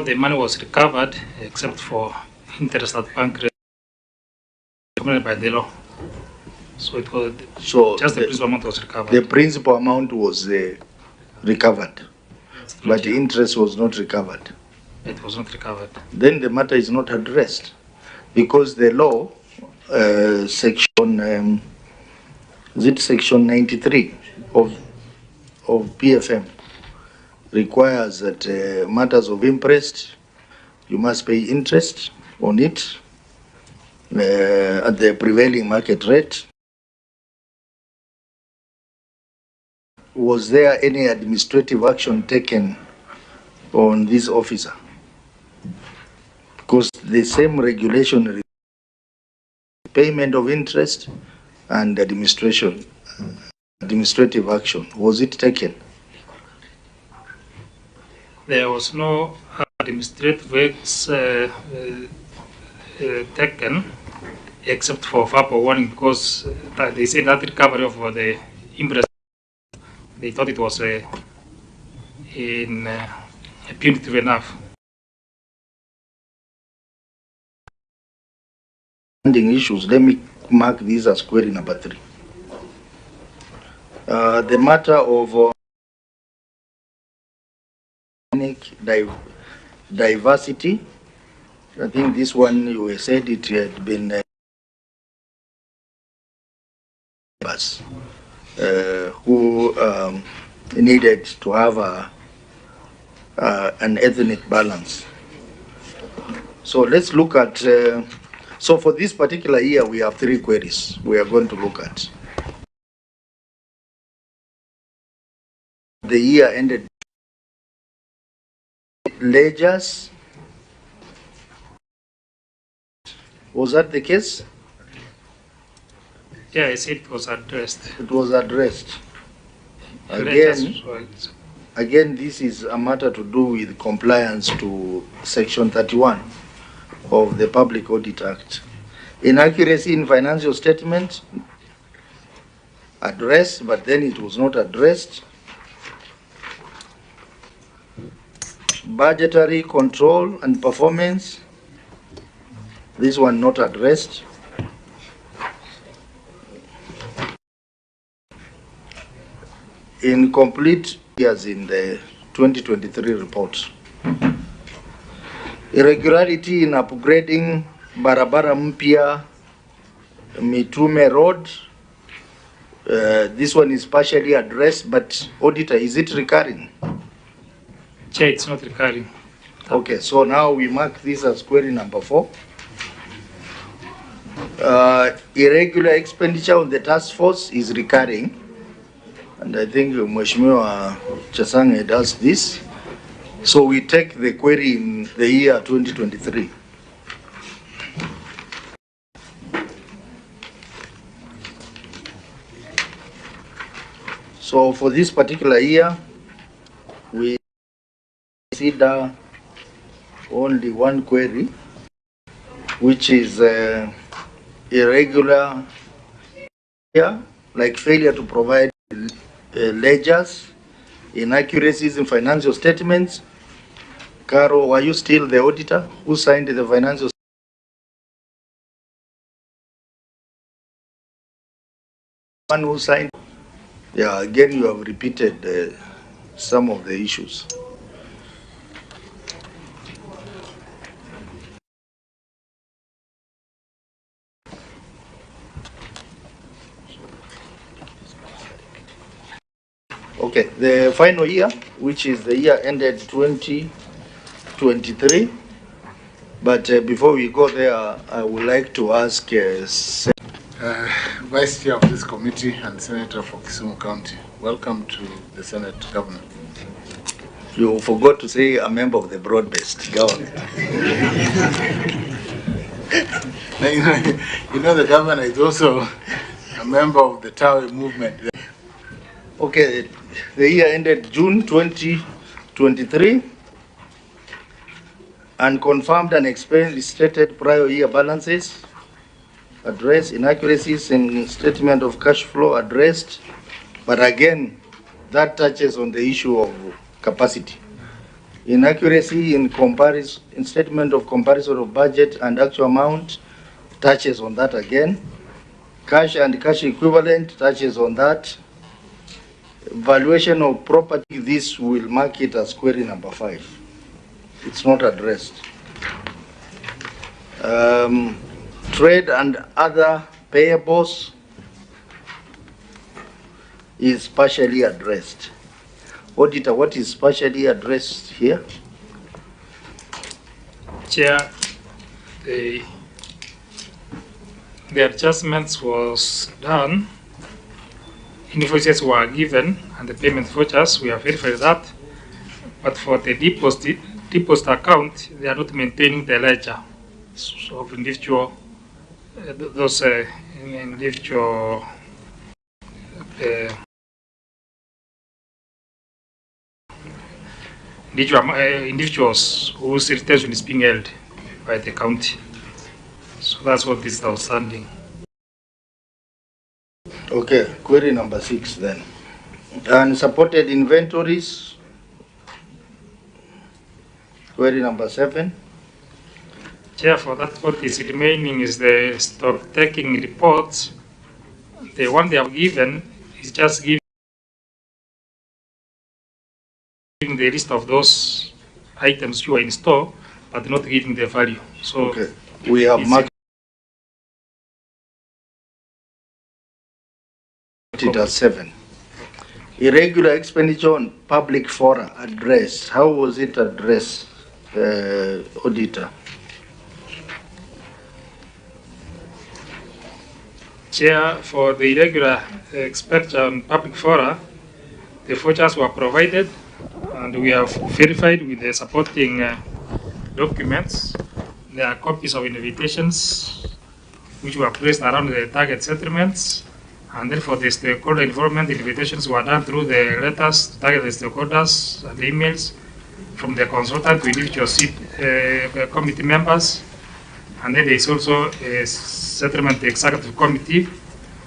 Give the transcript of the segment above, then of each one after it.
The money was recovered except for interest at bank rate by the law. So it was just the principal amount was recovered. The principal amount was recovered, but the interest was not recovered. It was not recovered. Then the matter is not addressed because the law, section 93 of PFM requires that matters of interest, you must pay interest on it at the prevailing market rate. Was there any administrative action taken on this officer? Because the same regulation, payment of interest and administrative action, was it taken? There was no administrative acts taken except for verbal warning, because they said that recovery of the interest, they thought it was punitive enough. Issues. Let me mark this as query number 3. The matter of diversity. I think this one you said it had been who needed to have an ethnic balance. So let's look at. So for this particular year, we have 3 queries we are going to look at. The year ended. Ledgers. Was that the case? Yeah, I said it was addressed. It was addressed. Again, this is a matter to do with compliance to Section 31 of the Public Audit Act. Inaccuracy in financial statement, addressed, but then it was not addressed. Budgetary control and performance, this one not addressed. Incomplete years in the 2023 report. Irregularity in upgrading Barabara Mpya Mitume Road. This one is partially addressed, but auditor, is it recurring? Chair, it's not recurring. Okay, so now we mark this as query number 4. Irregular expenditure on the task force is recurring, and I think Mheshimiwa Chasange does this. So we take the query in the year 2023. So for this particular year, we consider only one query, which is irregular, like failure to provide ledgers, inaccuracies in financial statements. Caro, were you still the auditor who signed the financial? One who signed? Yeah, again, you have repeated some of the issues. Okay, the final year, which is the year ended 2023. But before we go there, I would like to ask Vice Chair of this committee and Senator for Kisumu County. Welcome to the Senate, Governor. You forgot to say a member of the broad-based government. You know the governor is also a member of the Tawi movement. Okay, the year ended June 2023 and confirmed and stated prior year balances, addressed inaccuracies in statement of cash flow, addressed, but again, that touches on the issue of capacity. Inaccuracy in statement of comparison of budget and actual amount touches on that again. Cash and cash equivalent touches on that. Valuation of property, this will mark it as query number 5. It's not addressed. Trade and other payables is partially addressed. Auditor, what is partially addressed here? Chair, the adjustments was done, invoices were given, and the payment vouchers, we have verified that. But for the deposit account, they are not maintaining the ledger of individual, those individual individuals whose retention is being held by the county. So that's what is outstanding. Okay, query number 6 then. Unsupported inventories. Query number 7. Chair, for that, what is remaining is the stock taking reports. The one they have given is just giving the list of those items you are in store, but not giving the value. So okay, we have marked it as 7. Irregular expenditure on public fora addressed. How was it addressed, Auditor? Chair, for the irregular expenditure on public fora, the vouchers were provided, and we have verified with the supporting documents. There are copies of invitations which were placed around the target settlements, and therefore the stakeholder involvement invitations were done through the letters to target the stakeholders and the emails from the consultant to individual committee members. And then there is also a settlement executive committee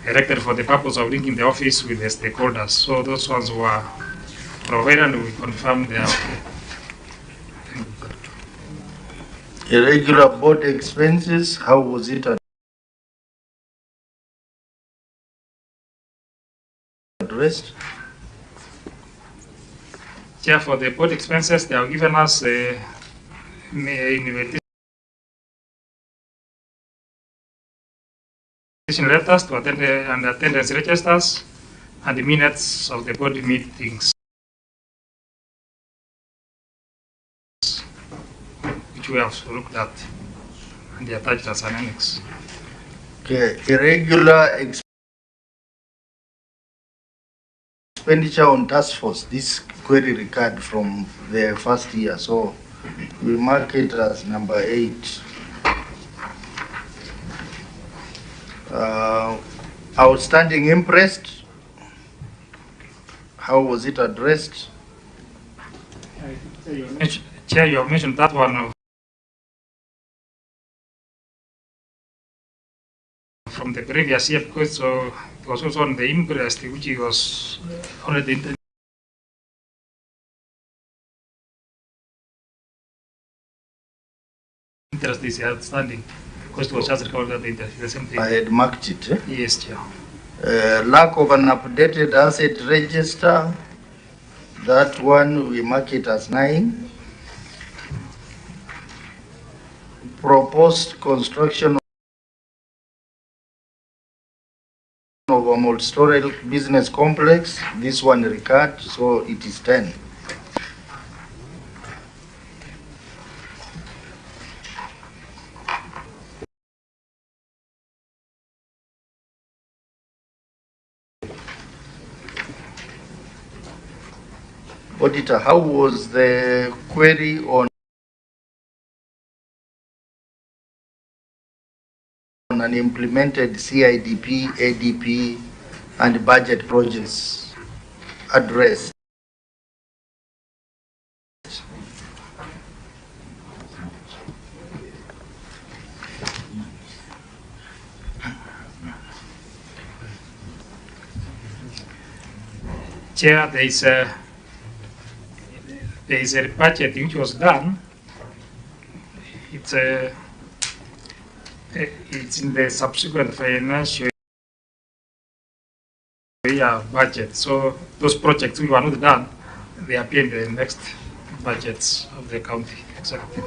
erected for the purpose of linking the office with the stakeholders. So those ones were provided, and we confirm their irregular board expenses. How was it addressed? Chair, for the board expenses, they have given us a invitation letters to attend and attendance registers and the minutes of the board meetings, which we have looked at and they attached as an annex. Okay, irregular expenditure on task force. This query recurred from the first year, so we mark it as number 8. Outstanding interest. How was it addressed? Chair, you have mentioned that one from the previous year, because so it was also on the interest, which was already interest is outstanding. Because it was just recorded at the same thing. I had marked it. Yes, Chair. Lack of an updated asset register. That one we mark it as 9. Proposed construction of a multi-story business complex. This one recurred, so it is 10. Auditor, how was the query on an implemented CIDP, ADP, and budget projects addressed? Chair, there is there is a budgeting which was done. It's in the subsequent financial year budget. So those projects which were not done, they appear in the next budgets of the county. Exactly.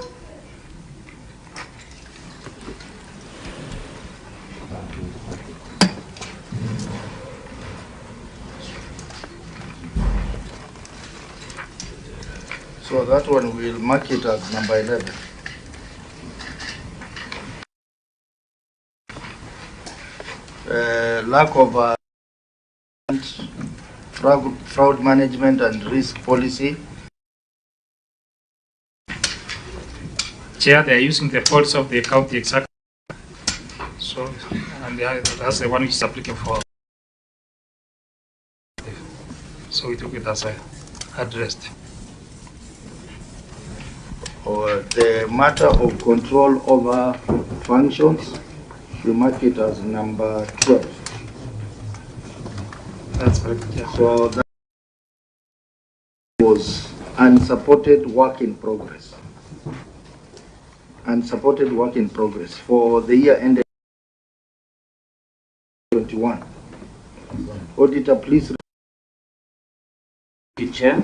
So that one we'll mark it as number 11. Lack of fraud management and risk policy. Chair, they are using the policy of the county exactly. So, and that's the one which is applicable for. So we took it as addressed. Or the matter of control over functions, we mark it as number 12. That's correct. Yeah. So that was unsupported work in progress. Unsupported work in progress for the year ended 21. Auditor, please. Chair,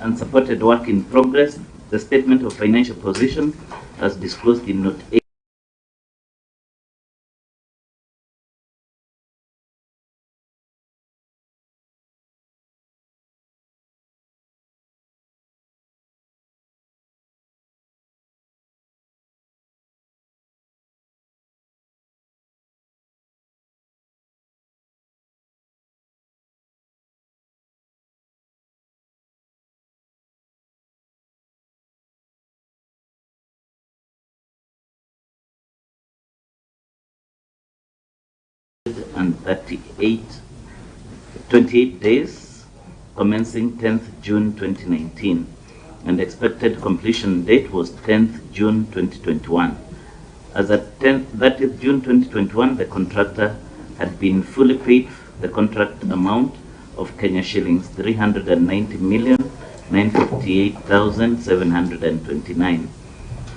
unsupported work in progress. The statement of financial position as disclosed in Note 8. And 28 days commencing 10th June 2019, and expected completion date was 10th June 2021. As at 30th June 2021, the contractor had been fully paid the contract amount of Kenya shillings 390,958,729.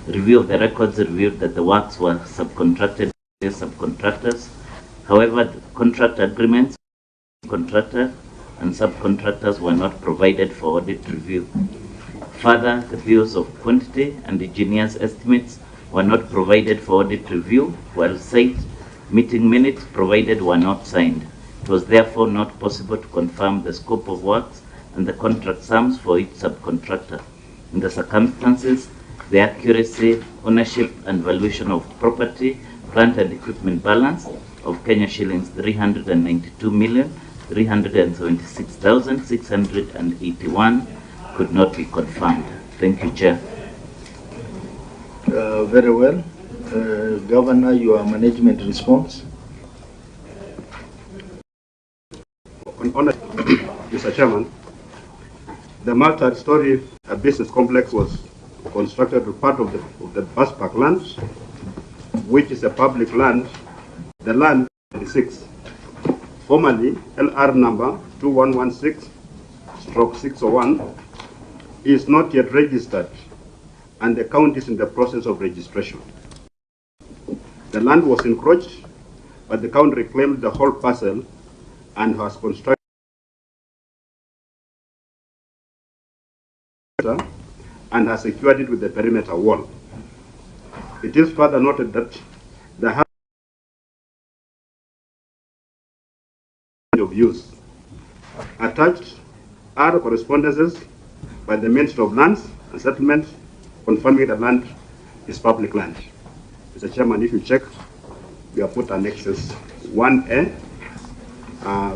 Review of the records revealed that the works were subcontracted by subcontractors. However, the contract agreements, contractor and subcontractors were not provided for audit review. Further, the bills of quantity and engineers' estimates were not provided for audit review, while site meeting minutes provided were not signed. It was therefore not possible to confirm the scope of works and the contract sums for each subcontractor. In the circumstances, the accuracy, ownership, and valuation of property, plant and equipment balance of Kenya shillings 392,376,681 could not be confirmed. Thank you, Chair. Very well. Governor, your management response. Mr. Chairman, the multi-story business complex was constructed as part of the bus park land, which is a public land. The land 26, formerly LR number 2116/601, is not yet registered, and the county is in the process of registration. The land was encroached, but the county reclaimed the whole parcel and has constructed and has secured it with the perimeter wall. It is further noted that the of use attached are correspondences by the Ministry of Lands and Settlement confirming the land is public land. Mr. Chairman, if you check, we have put annexes 1A.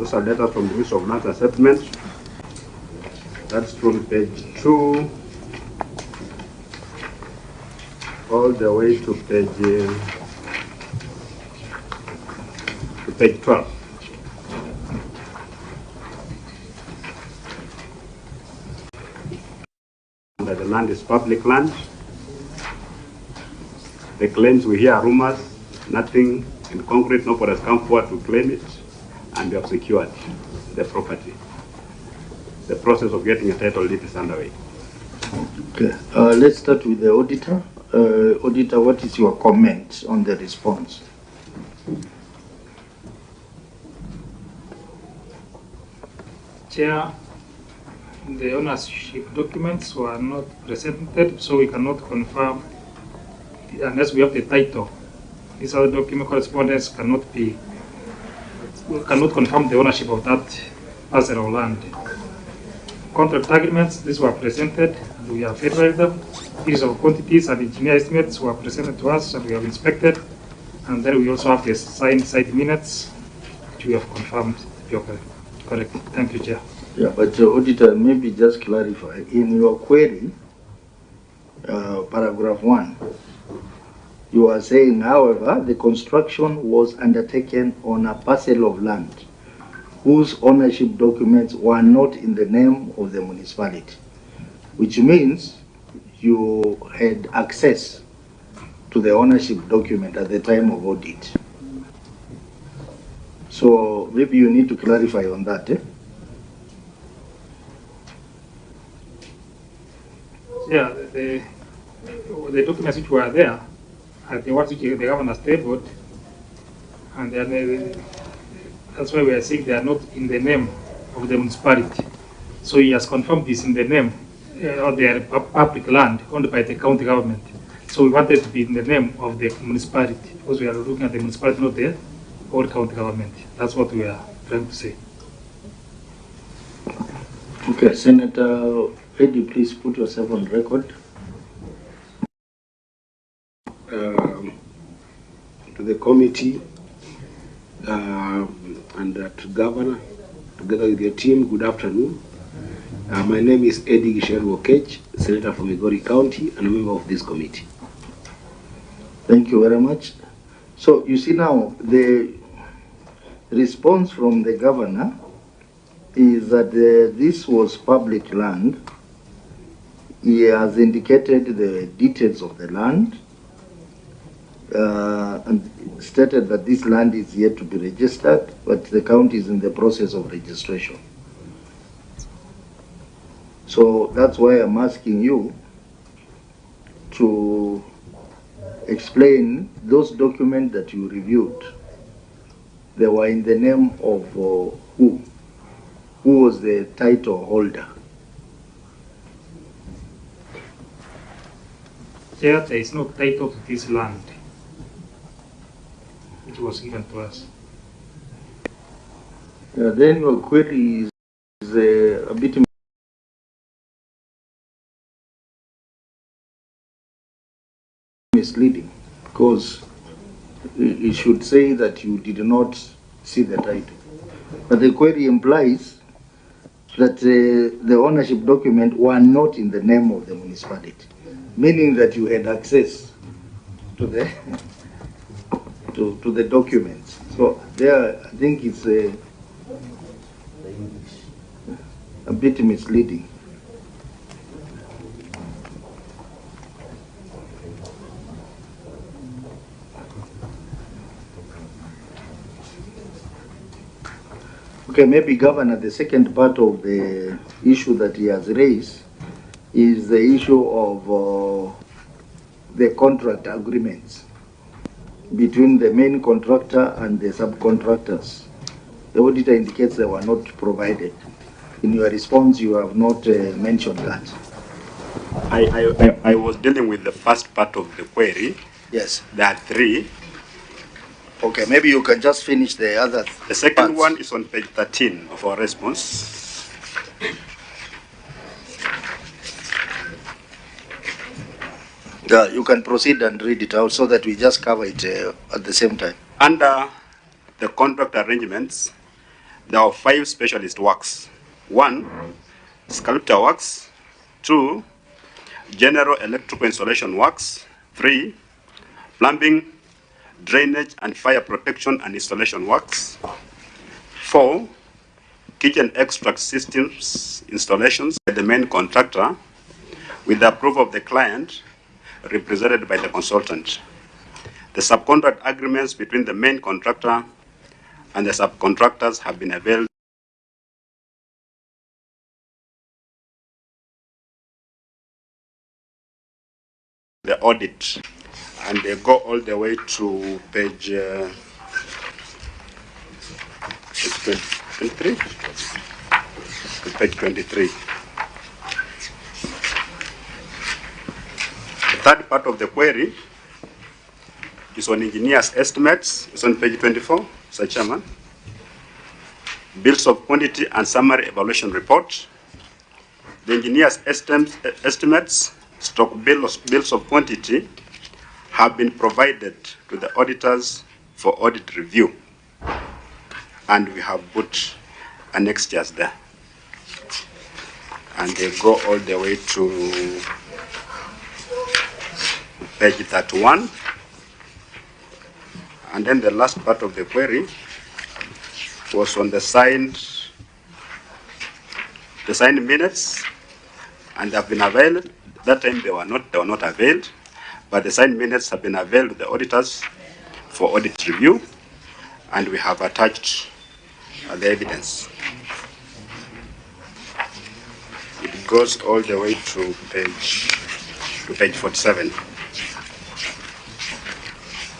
Those are letters from the Ministry of Lands and Settlement. That's from page 2 all the way to page 12. That the land is public land. The claims we hear are rumors, nothing in concrete, nobody has come forward to claim it, and we have secured the property. The process of getting a title deed is underway. Okay, let's start with the auditor. Auditor, what is your comment on the response? Chair, the ownership documents were not presented, so we cannot confirm unless we have the title. These other document correspondence cannot confirm the ownership of that parcel of land. Contract agreements, these were presented, and we have verified them. Series of quantities and engineer estimates were presented to us, and we have inspected. And then we also have the signed site minutes, which we have confirmed to be correct. Thank you, Chair. Yeah, but auditor, maybe just clarify in your query, paragraph 1. You are saying, however, the construction was undertaken on a parcel of land whose ownership documents were not in the name of the municipality, which means you had access to the ownership document at the time of audit. So maybe you need to clarify on that. Yeah, the documents which were there are the ones which the governor tabled, and then that's why we are saying they are not in the name of the municipality. So he has confirmed this in the name of their public land owned by the county government. So we wanted to be in the name of the municipality because we are looking at the municipality, not the whole county government. That's what we are trying to say. Okay, Senator Eddie, please put yourself on record. To the committee and to Governor, together with your team, good afternoon. My name is Eddie Gisheru Okech, Senator from Migori County and a member of this committee. Thank you very much. So you see now, the response from the governor is that this was public land. He has indicated the details of the land and stated that this land is yet to be registered, but the county is in the process of registration. So that's why I'm asking you to explain those documents that you reviewed. They were in the name of who? Who was the title holder? Chair, there is no title to this land. It was given to us. Then your query is a bit misleading, because it should say that you did not see the title. But the query implies that the ownership document were not in the name of the municipality, meaning that you had access to the to the documents. So there, I think it's a bit misleading. Okay, maybe Governor, the second part of the issue that he has raised is the issue of the contract agreements between the main contractor and the subcontractors. The auditor indicates they were not provided. In your response, you have not mentioned that. I was dealing with the first part of the query. Yes. There are 3. Okay, maybe you can just finish the other. The second one is on page 13 of our response. Yeah, you can proceed and read it out so that we just cover it at the same time. Under the contract arrangements, there are 5 specialist works. 1, sculptor works. 2, general electrical installation works. 3, plumbing, drainage and fire protection and installation works. 4, kitchen extract systems installations by the main contractor with the approval of the client represented by the consultant. The subcontract agreements between the main contractor and the subcontractors have been availed the audit, and they go all the way to page 23. To page 23. The third part of the query is on engineers' estimates. It's on page 24, Mr. Chairman. Bills of quantity and summary evaluation report. The engineers' estimates, stock bills of quantity, have been provided to the auditors for audit review, and we have put annexures there. And they go all the way to page 31. And then the last part of the query was on the signed minutes, and have been availed. That time they were not availed, but the signed minutes have been availed to the auditors for audit review, and we have attached the evidence. It goes all the way to page 47.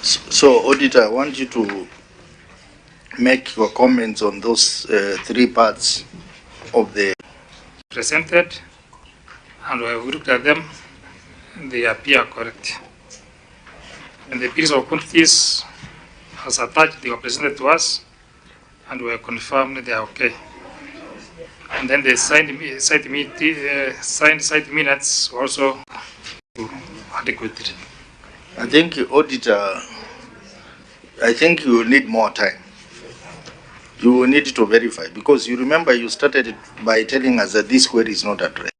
So, Auditor, I want you to make your comments on those three parts of the presented, and we have looked at them. They appear correct. And the bills of quantities as attached, they were presented to us, and we have confirmed they are okay. And then the signed site minutes also adequate. I think, Auditor, I think you will need more time. You will need to verify, because you remember you started by telling us that this query is not addressed.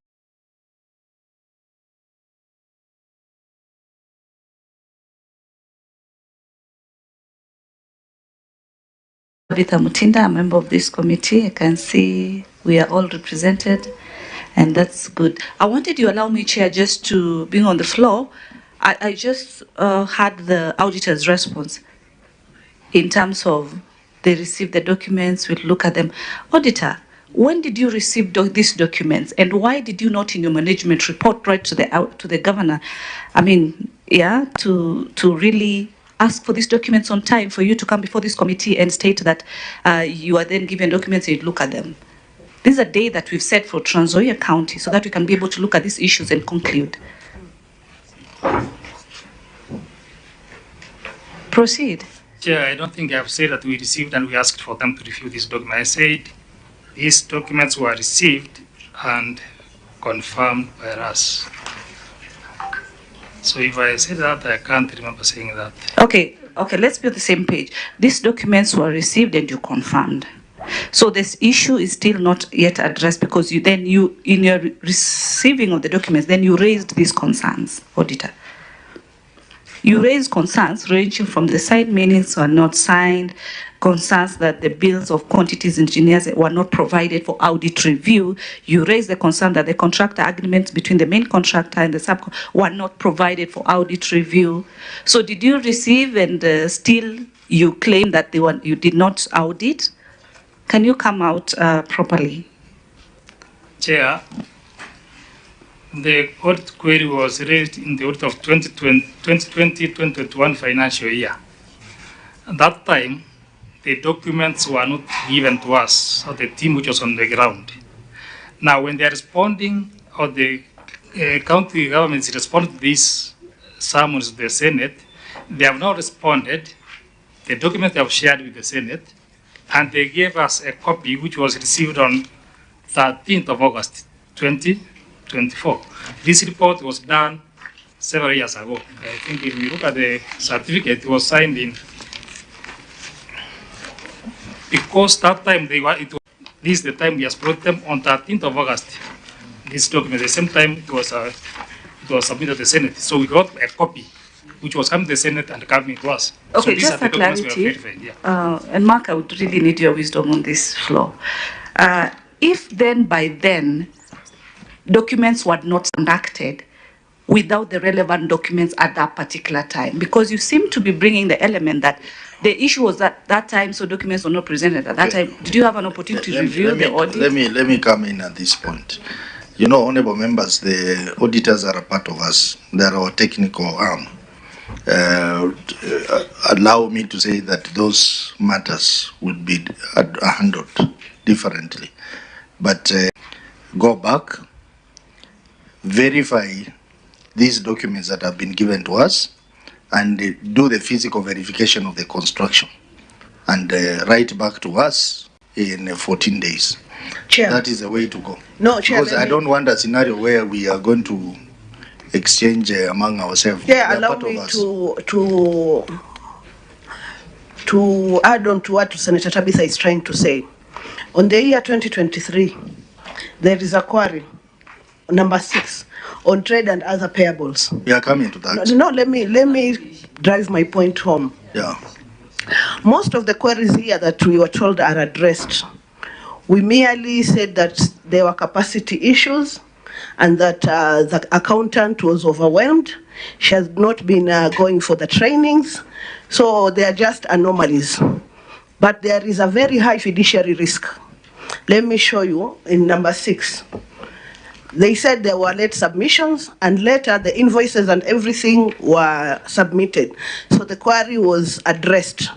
Auditor Mutinda, a member of this committee. I can see we are all represented, and that's good. I wanted you allow me, Chair, just to being on the floor. I just had the auditor's response in terms of they received the documents, we'll look at them. Auditor, when did you receive these documents, and why did you not in your management report write to the governor? I mean, yeah, to really ask for these documents on time for you to come before this committee and state that you are then given documents and you look at them. This is a day that we've set for Trans Nzoia County so that we can be able to look at these issues and conclude. Proceed. Chair, I don't think I have said that we received and we asked for them to review this document. I said these documents were received and confirmed by us. So if I say that, I can't remember saying that. Okay, let's be on the same page. These documents were received and you confirmed. So this issue is still not yet addressed, because in your receiving of the documents, then you raised these concerns, Auditor. You raised concerns ranging from the signed minutes were not signed, concerns that the bills of quantities engineers were not provided for audit review. You raised the concern that the contractor agreements between the main contractor and the subcontractor were not provided for audit review. So did you receive and still you claim that you did not audit? Can you come out properly? Chair, the audit query was raised in the audit of 2020-2021 financial year. At that time, the documents were not given to us, or the team which was on the ground. Now, when they are responding, or the county governments respond to these summons to the Senate, they have now responded. The documents they have shared with the Senate, and they gave us a copy which was received on 13th of August, 2024. This report was done several years ago. I think if we look at the certificate, it was signed in, because that time this is the time we has brought them on 13th of August. This document, the same time it was submitted to the Senate. So we got a copy, which was coming to the Senate and coming to us. Okay, so just for clarity, and Mark, I would really need your wisdom on this floor. If then by then, documents were not conducted without the relevant documents at that particular time, because you seem to be bringing the element that the issue was at that time, so documents were not presented at that time. Did you have an opportunity to review the audit? Let me come in at this point. You know, honorable members, the auditors are a part of us. They are our technical arm. Allow me to say that those matters would be handled differently. But go back, verify these documents that have been given to us, and do the physical verification of the construction, and write back to us in 14 days. Chair. That is the way to go. No, Chair. Because I don't want a scenario where we are going to exchange among ourselves. Yeah, allow me to add on to what Senator Tabitha is trying to say. On the year 2023, there is a query, number 6, on trade and other payables. We are coming to that. No, let me drive my point home. Yeah. Most of the queries here that we were told are addressed. We merely said that there were capacity issues and that the accountant was overwhelmed. She has not been going for the trainings. So they are just anomalies. But there is a very high fiduciary risk. Let me show you in number 6. They said there were late submissions, and later the invoices and everything were submitted. So the query was addressed.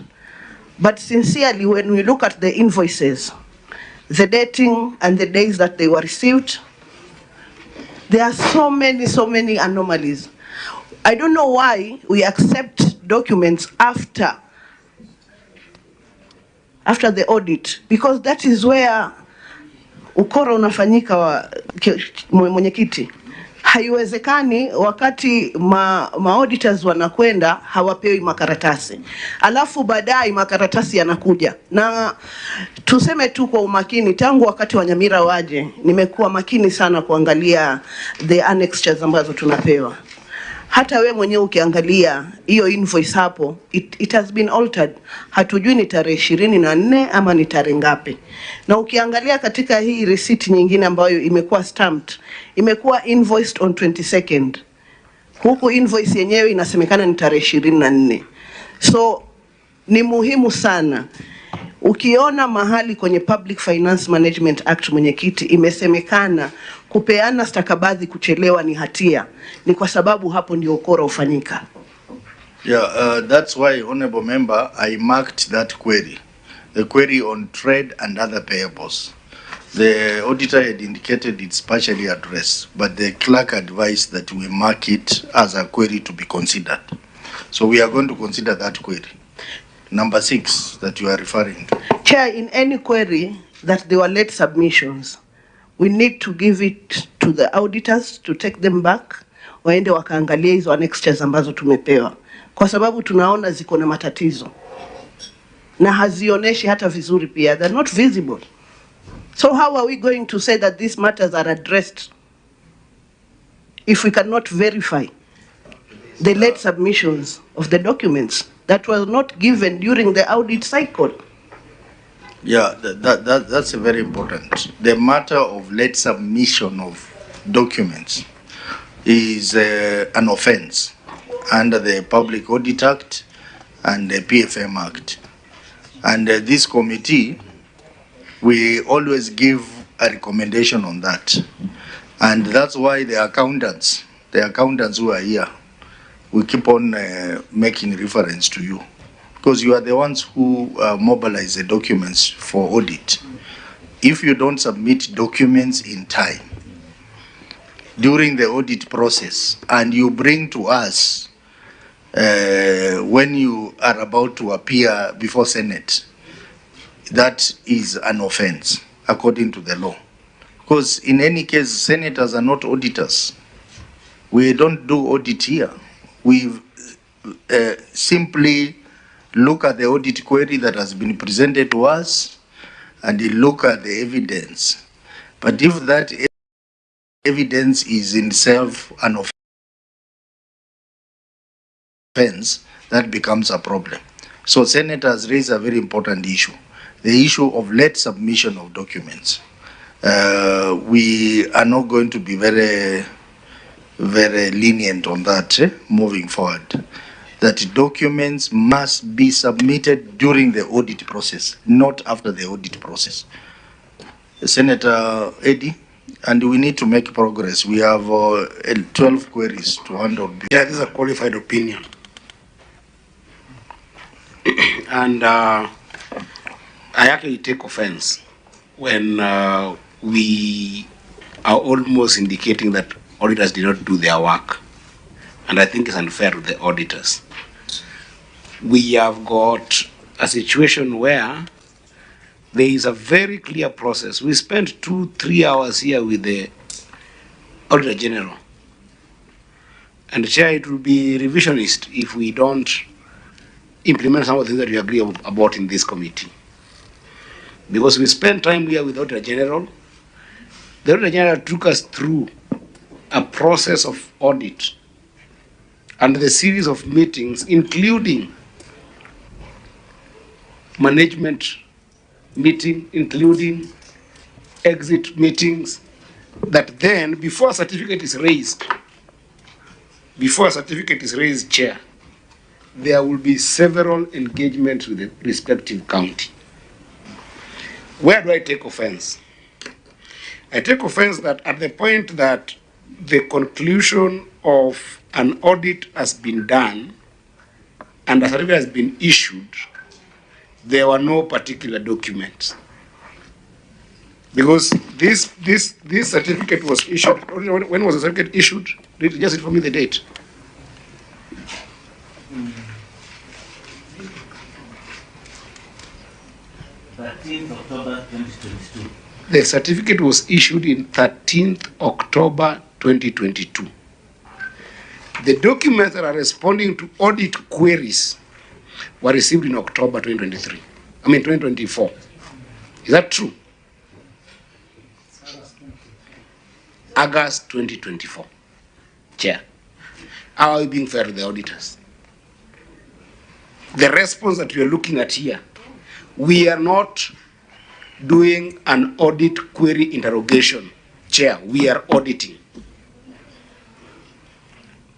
But sincerely, when we look at the invoices, the dating and the days that they were received, there are so many anomalies. I don't know why we accept documents after the audit, because that is where ukora unafanyika wa mwenyekiti. Haiwezekani wakati auditors wanakwenda hawapewi makaratasi, alafu baadaye makaratasi yanakuja. Na tuseme tu kwa umakini, tangu wakati wa Nyamira waje nimekuwa makini sana kuangalia the annexures ambazo tunapewa. Hata we mwenyewe ukiangalia hiyo invoice hapo, it has been altered. Hatujui ni tarehe 24 ama ni tarehe ngapi. Na ukiangalia katika hii receipt nyingine ambayo imekuwa stamped, imekuwa invoiced on 22nd. Huku invoice yenyewe inasemekana ni tarehe 24. So ni muhimu sana. Ukiona mahali kwenye Public Finance Management Act mwenyekiti imesemekana kupeana stakabadhi kuchelewa ni hatia, ni kwa sababu hapo ndio ukora ufanyika. Yeah, that's why, honorable member, I marked that query, the query on trade and other payables. The auditor had indicated it's partially addressed, but the clerk advised that we mark it as a query to be considered. So we are going to consider that query. Number 6 that you are referring to. Chair, in any query that there were late submissions, we need to give it to the auditors to take them back, waende wakaangalia hizo annexures ambazo tumepewa. Kwa sababu tunaona ziko na matatizo. Na hazioneshi hata vizuri pia. They're not visible. So how are we going to say that these matters are addressed if we cannot verify the late submissions of the documents that was not given during the audit cycle? Yeah, that's very important. The matter of late submission of documents is an offense under the Public Audit Act and the PFM Act. And this committee, we always give a recommendation on that. And that's why the accountants who are here, we keep on making reference to you, because you are the ones who mobilize the documents for audit. If you don't submit documents in time during the audit process and you bring to us when you are about to appear before Senate, that is an offense according to the law. Because in any case, senators are not auditors. We don't do audit here. We simply look at the audit query that has been presented to us and look at the evidence. But if that evidence is in itself an offense, that becomes a problem. So senators raise a very important issue, the issue of late submission of documents. We are not going to be very lenient on that moving forward. That documents must be submitted during the audit process, not after the audit process. Senator Eddie, and we need to make progress. We have 12 queries to handle. Yeah, this is a qualified opinion. And I actually take offense when we are almost indicating that auditors did not do their work. And I think it's unfair to the auditors. We have got a situation where there is a very clear process. We spent 2-3 hours here with the Auditor General. And Chair, it will be revisionist if we don't implement some of the things that we agree about in this committee. Because we spent time here with the Auditor General. The Auditor General took us through a process of audit and the series of meetings, including management meeting, including exit meetings, that then, before a certificate is raised, Chair, there will be several engagements with the respective county. Where do I take offense? I take offense that at the point that the conclusion of an audit has been done and a certificate has been issued, there were no particular documents. Because this certificate was issued, when was the certificate issued? Just inform me the date. October 2022. The certificate was issued in 13th October 2022. The documents that are responding to audit queries were received in October 2024. Is that true? August 2024. Chair, how are we being fair to the auditors? The response that we are looking at here, we are not doing an audit query interrogation. Chair, we are auditing.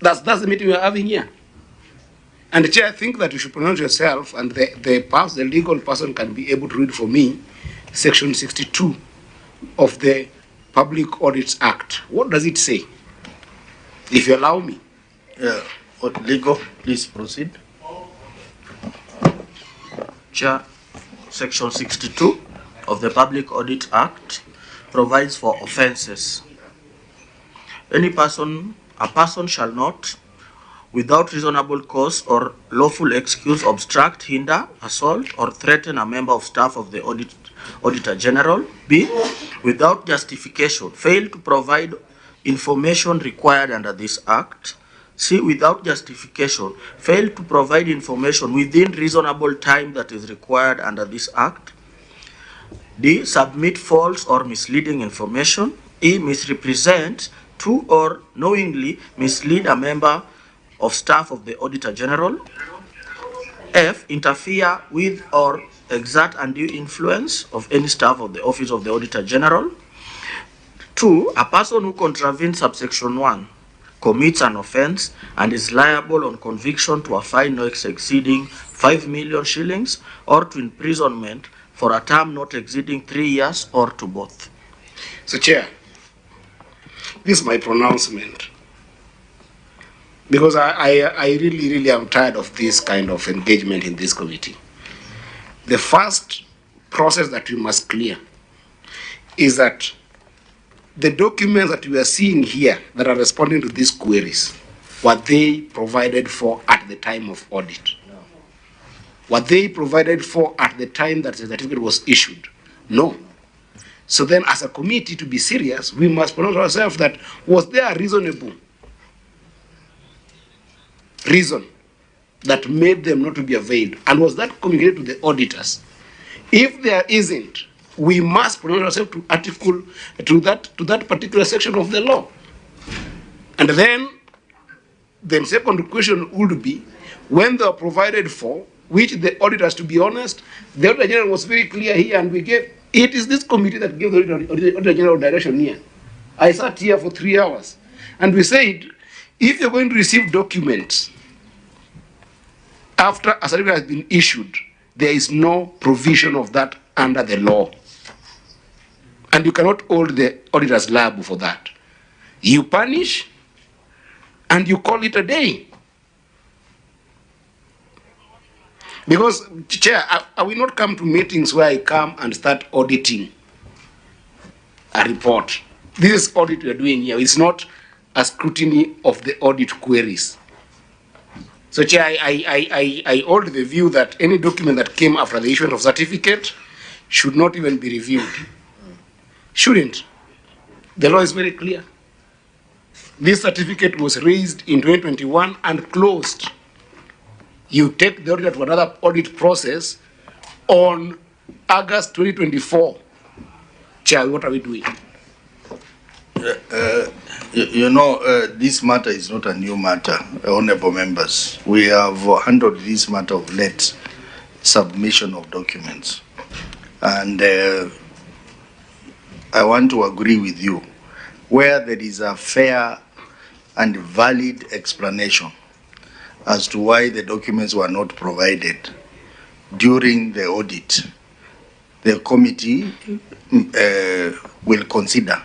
That's the meeting we are having here. And Chair, I think that you should pronounce yourself, and the legal person can be able to read for me Section 62 of the Public Audits Act. What does it say? If you allow me. Yeah, what legal? Please proceed. Chair, Section 62 of the Public Audit Act provides for offences. A person shall not, without reasonable cause or lawful excuse, obstruct, hinder, assault, or threaten a member of staff of the Auditor General. B, without justification, fail to provide information required under this Act. C, without justification, fail to provide information within reasonable time that is required under this Act. D, submit false or misleading information. E, misrepresent to or knowingly mislead a member of staff of the Auditor General. F, interfere with or exert undue influence of any staff of the Office of the Auditor General. 2, a person who contravenes subsection 1 commits an offence and is liable on conviction to a fine not exceeding 5 million shillings or to imprisonment for a term not exceeding 3 years or to both. So, Chair, this is my pronouncement. Because I really am tired of this kind of engagement in this committee. The first process that we must clear is that the documents that we are seeing here that are responding to these queries, were they provided for at the time of audit? Were they provided for at the time that the certificate was issued? No. So then, as a committee, to be serious, we must pronounce ourselves that was there a reasonable reason that made them not to be availed, and was that communicated to the auditors? If there isn't, we must pronounce ourselves to that particular section of the law. And then the second question would be, when they are provided for, which the auditors, to be honest, the Auditor General was very clear here, and we gave, it is this committee that gave the Auditor General direction here. I sat here for 3 hours, and we said, if you're going to receive documents after a certificate has been issued, there is no provision of that under the law. And you cannot hold the auditors liable for that. You punish and you call it a day. Because, Chair, I will not come to meetings where I come and start auditing a report. This audit we are doing here is not a scrutiny of the audit queries. So, Chair, I hold the view that any document that came after the issuance of certificate should not even be reviewed. Shouldn't. The law is very clear. This certificate was raised in 2021 and closed. You take the auditor to another audit process on August 2024. Chair, what are we doing? This matter is not a new matter, honorable members. We have handled this matter of late submission of documents. And I want to agree with you. Where there is a fair and valid explanation as to why the documents were not provided during the audit, the committee will consider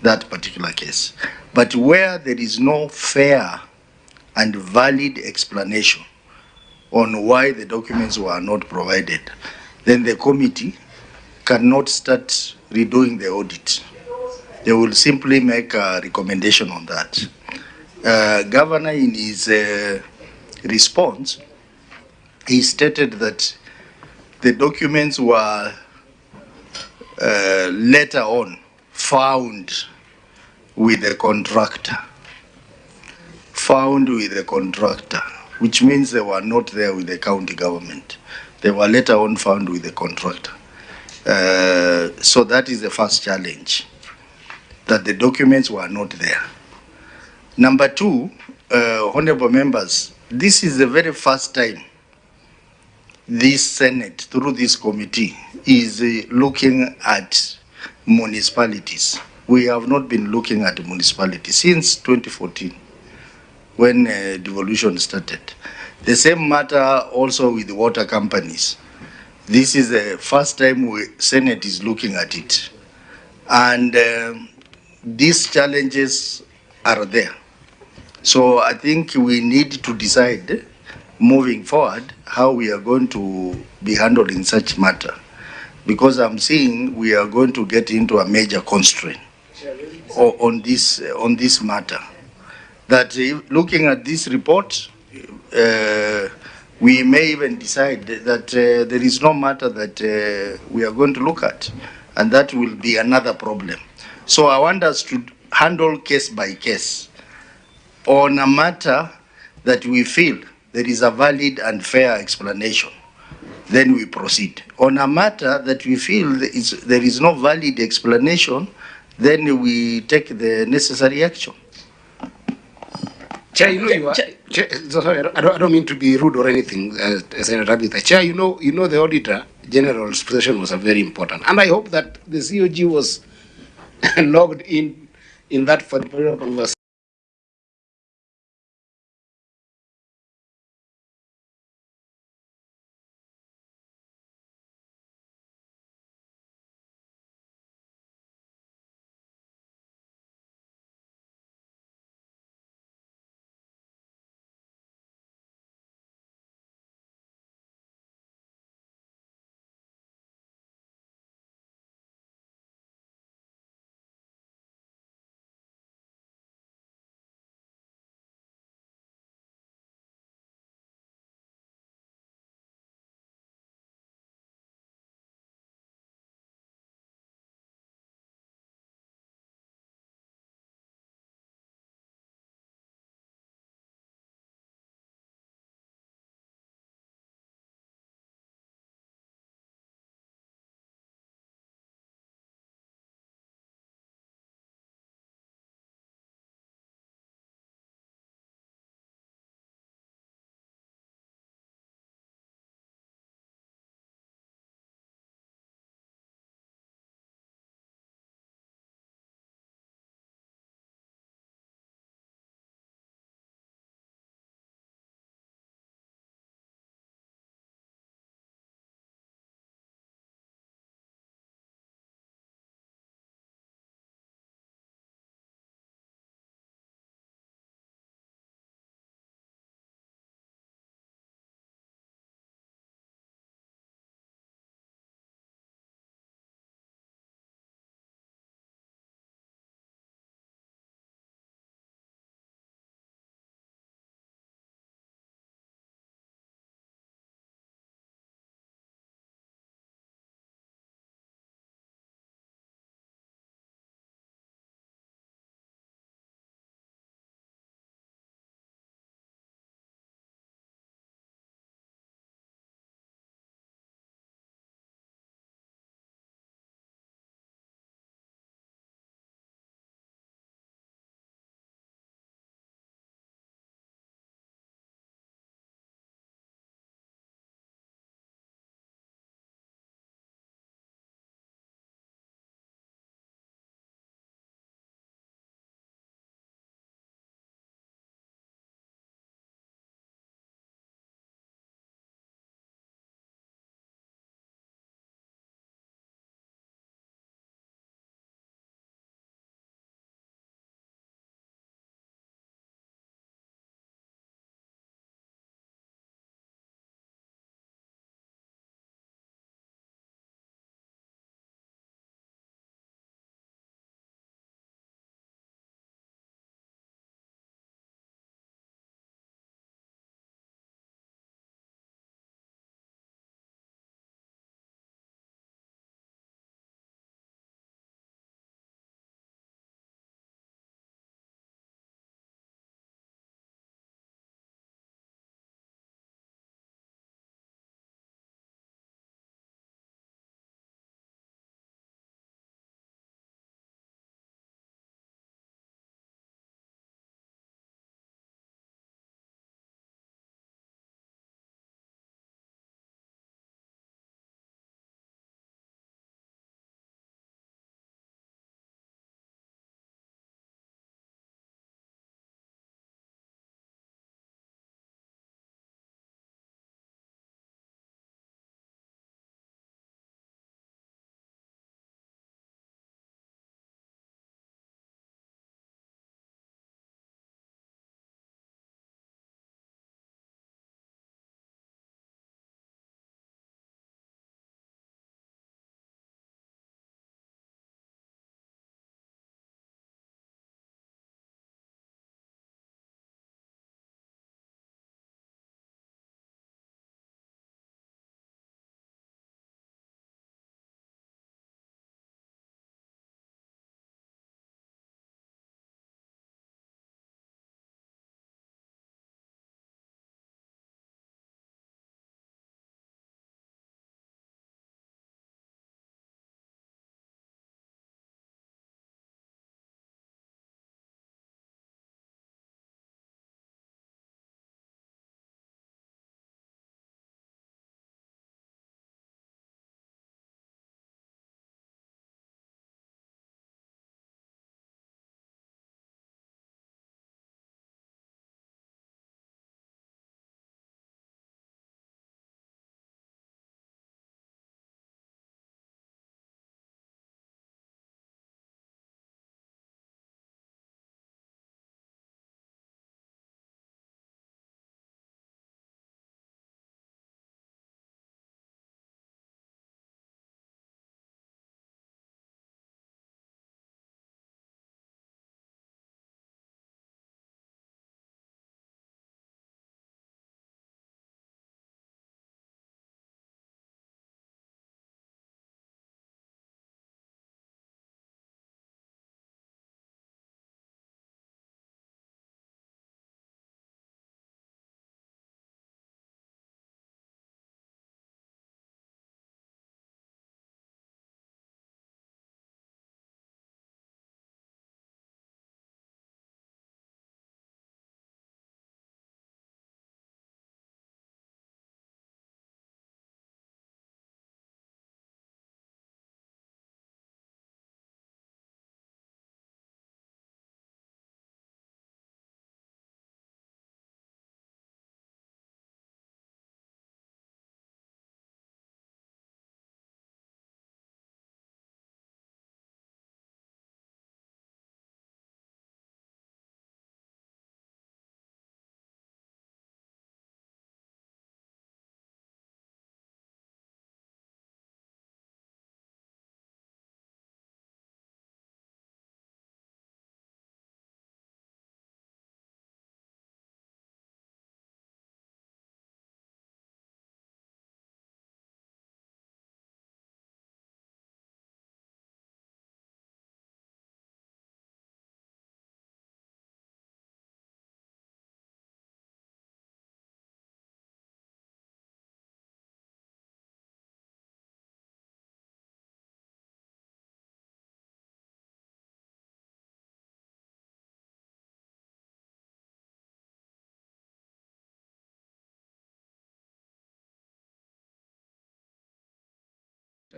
that particular case. But where there is no fair and valid explanation on why the documents were not provided, then the committee cannot start redoing the audit. They will simply make a recommendation on that. Governor, in his response, he stated that the documents were later on found with the contractor. Found with the contractor, which means they were not there with the county government. They were later on found with the contractor. So that is the first challenge, that the documents were not there. Number two, honorable members, this is the very first time this Senate, through this committee, is looking at municipalities. We have not been looking at municipalities since 2014, when devolution started. The same matter also with the water companies. This is the first time Senate is looking at it. And these challenges are there. So I think we need to decide moving forward how we are going to be handling such matter, because I'm seeing we are going to get into a major constraint on this matter. That looking at this report, we may even decide that there is no matter that we are going to look at, and that will be another problem. So I want us to handle case by case. On a matter that we feel there is a valid and fair explanation, then we proceed. On a matter that we feel there is no valid explanation, then we take the necessary action. Chair, sorry, I don't mean to be rude or anything, Senator Abitha. Chair, you know the Auditor General's position was very important, and I hope that the COG was logged in that for the conversation.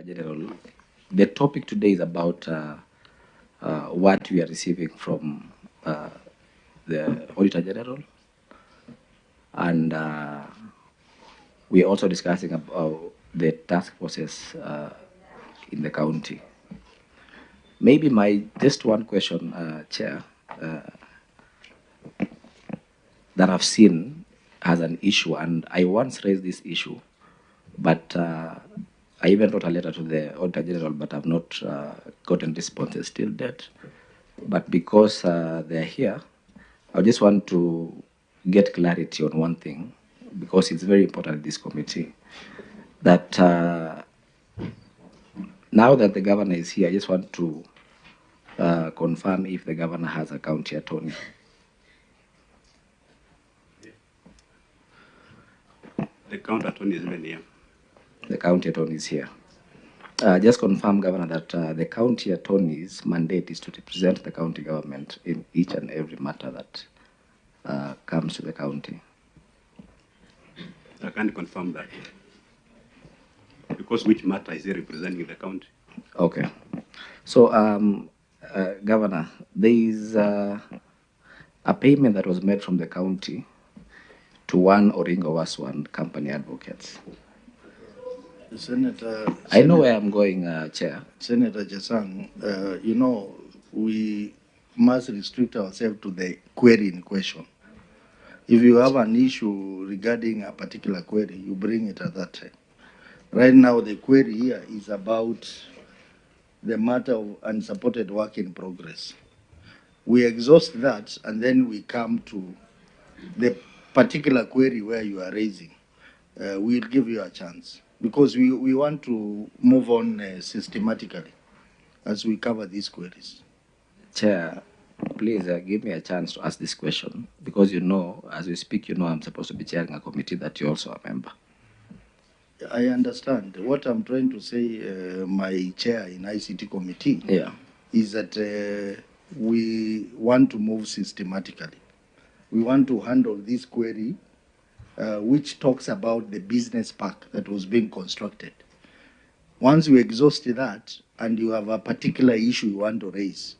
General, the topic today is about what we are receiving from the Auditor General, and we're also discussing about the task forces in the county. Maybe just one question, Chair, that I've seen as an issue, and I once raised this issue, but I even wrote a letter to the Auditor General, but I've not gotten responses till date. But because they're here, I just want to get clarity on one thing, because it's very important in this committee, that now that the governor is here, I just want to confirm if the governor has a county attorney. The county attorney is even here. The county attorney is here. Just confirm, Governor, that the county attorney's mandate is to represent the county government in each and every matter that comes to the county. I can't confirm that. Because which matter is he representing the county? Okay. So, Governor, there is a payment that was made from the county to one Oringo Waswan company advocates. Senator, I know where I'm going, Chair. Senator Jasang, you know, we must restrict ourselves to the query in question. If you have an issue regarding a particular query, you bring it at that time. Right now, the query here is about the matter of unsupported work in progress. We exhaust that, and then we come to the particular query where you are raising. We'll give you a chance, because we want to move on systematically as we cover these queries. Chair, please give me a chance to ask this question, because you know, as we speak, you know I'm supposed to be chairing a committee that you're also a member. I understand. What I'm trying to say, my chair in ICT committee, is that we want to move systematically. We want to handle this query, which talks about the business park that was being constructed. Once you exhaust that, and you have a particular issue you want to raise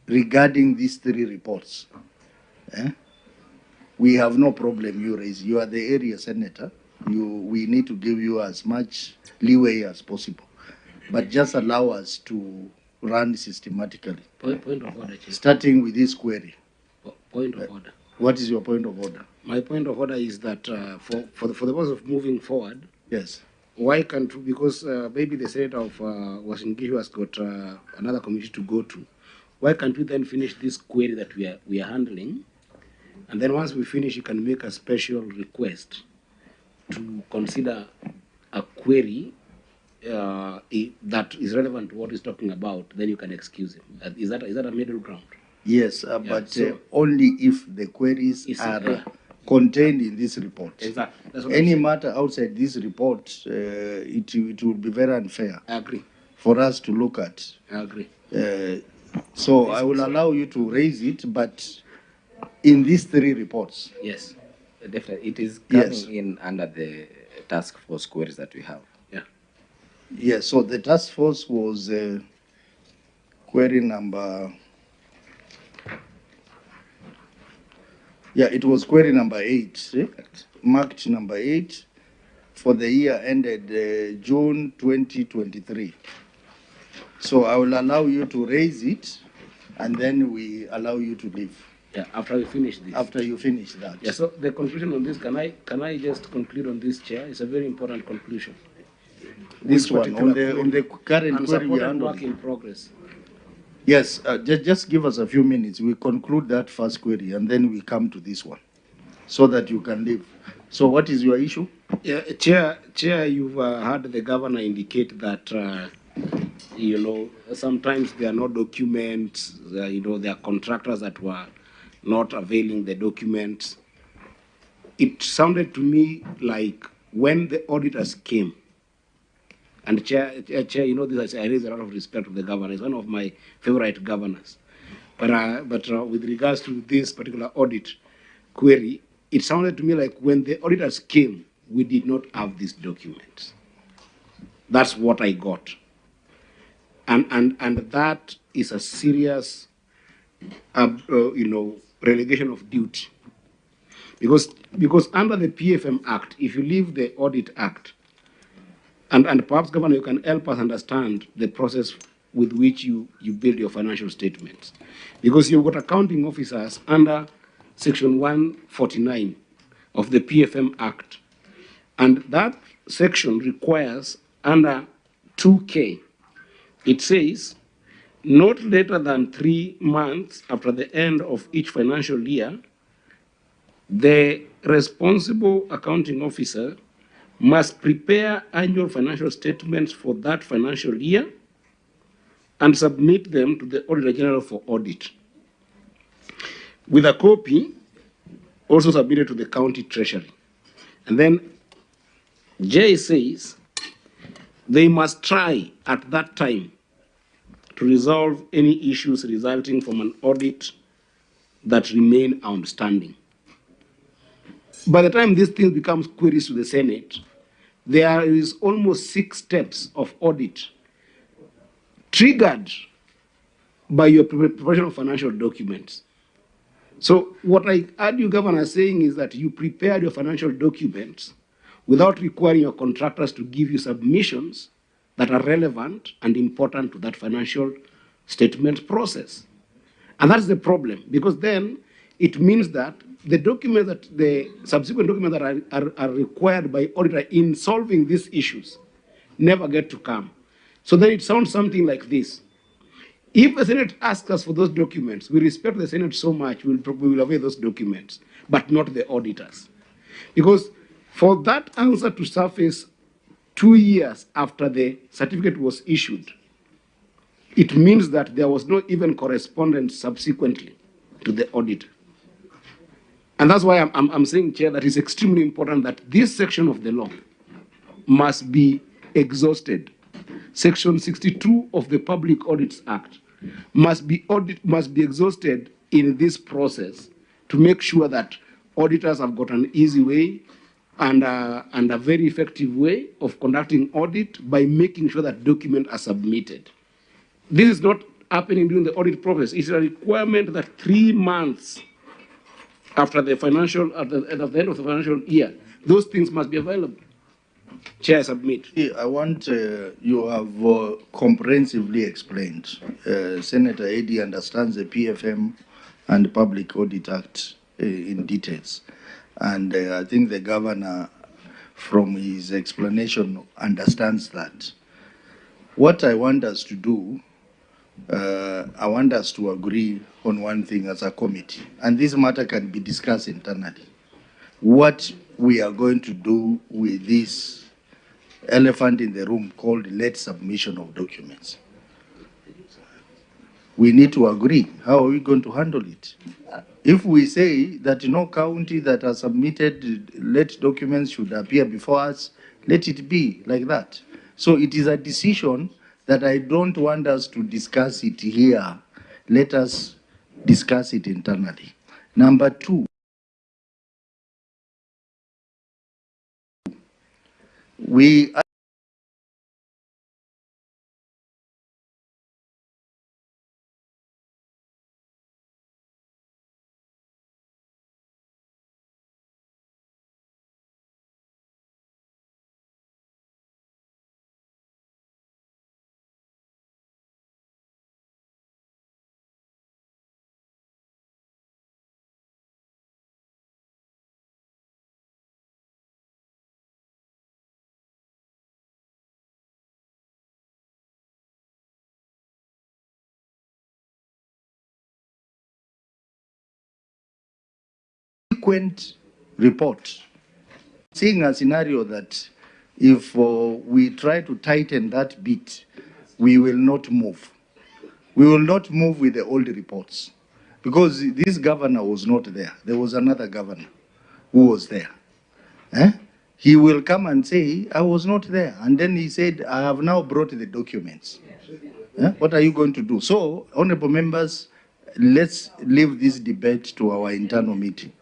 regarding these three reports, we have no problem you raise. You are the area senator. We need to give you as much leeway as possible, but just allow us to run systematically. Point of order, Chair. Starting with this query. Point of order. What is your point of order? My point of order is that for the purpose of moving forward, yes, why can't we, because maybe the senator of Washingihu has got another committee to go to, why can't we then finish this query that we are handling, and then once we finish, you can make a special request to consider a query that is relevant to what he's talking about, then you can excuse him. Is that a middle ground? Yes, but only if the queries are contained in this report. Exactly. Any matter outside this report, it will be very unfair. I agree. For us to look at. I agree. So I will allow you to raise it, but in these three reports. Yes, definitely. It is coming in under the task force queries that we have. Yeah. Yes, so the task force was query number... Yeah, it was query number 8, marked number 8, for the year ended June 2023. So I will allow you to raise it, and then we allow you to leave. Yeah, after we finish this. After you finish that. Yeah, so the conclusion on this, can I just conclude on this, Chair? It's a very important conclusion. This one, on the current query we are handling. Work in progress. Yes, just give us a few minutes. We conclude that first query, and then we come to this one, so that you can leave. So what is your issue? Yeah, Chair, you've heard the governor indicate that, you know, sometimes there are no documents, you know, there are contractors that were not availing the documents. It sounded to me like when the auditors came, and Chair, you know, this I raise a lot of respect to the governor. He's one of my favorite governors. But with regards to this particular audit query, it sounded to me like when the auditors came, we did not have these documents. That's what I got. And that is a serious, relegation of duty. Because under the PFM Act, if you leave the Audit Act, and perhaps, Governor, you can help us understand the process with which you build your financial statements. Because you've got accounting officers under Section 149 of the PFM Act. And that section requires, under 2K, it says, not later than 3 months after the end of each financial year, the responsible accounting officer must prepare annual financial statements for that financial year and submit them to the Auditor General for audit, with a copy also submitted to the county treasury. And then J says they must try at that time to resolve any issues resulting from an audit that remain outstanding. By the time these things becomes queries to the Senate, there is almost 6 steps of audit triggered by your preparation of financial documents. So what I heard you, Governor, saying is that you prepared your financial documents without requiring your contractors to give you submissions that are relevant and important to that financial statement process. And that's the problem, because then it means that the document that the subsequent documents that are required by auditor in solving these issues never get to come. So then it sounds something like this. If the Senate asks us for those documents, we respect the Senate so much, we will avail those documents, but not the auditors. Because for that answer to surface 2 years after the certificate was issued, it means that there was no even correspondence subsequently to the audit. And that's why I'm saying, Chair, that it's extremely important that this section of the law must be exhausted. Section 62 of the Public Audits Act must be exhausted in this process to make sure that auditors have got an easy way and a very effective way of conducting audit by making sure that documents are submitted. This is not happening during the audit process. It's a requirement that 3 months after the financial, at the end of the financial year, those things must be available. Chair, submit. I want, you have comprehensively explained. Senator Eddy understands the PFM and the Public Audit Act in details. And I think the governor, from his explanation, understands that. What I want us to do, I want us to agree on one thing as a committee, and this matter can be discussed internally. What we are going to do with this elephant in the room called late submission of documents. We need to agree. How are we going to handle it? If we say that no county that has submitted late documents should appear before us, let it be like that. So it is a decision that I don't want us to discuss it here. Let us discuss it internally. Number 2, we frequent report. Seeing a scenario that if we try to tighten that bit, we will not move. We will not move with the old reports because this governor was not there. There was another governor who was there. He will come and say, I was not there. And then he said, I have now brought the documents. What are you going to do? So, honorable members, let's leave this debate to our internal meeting.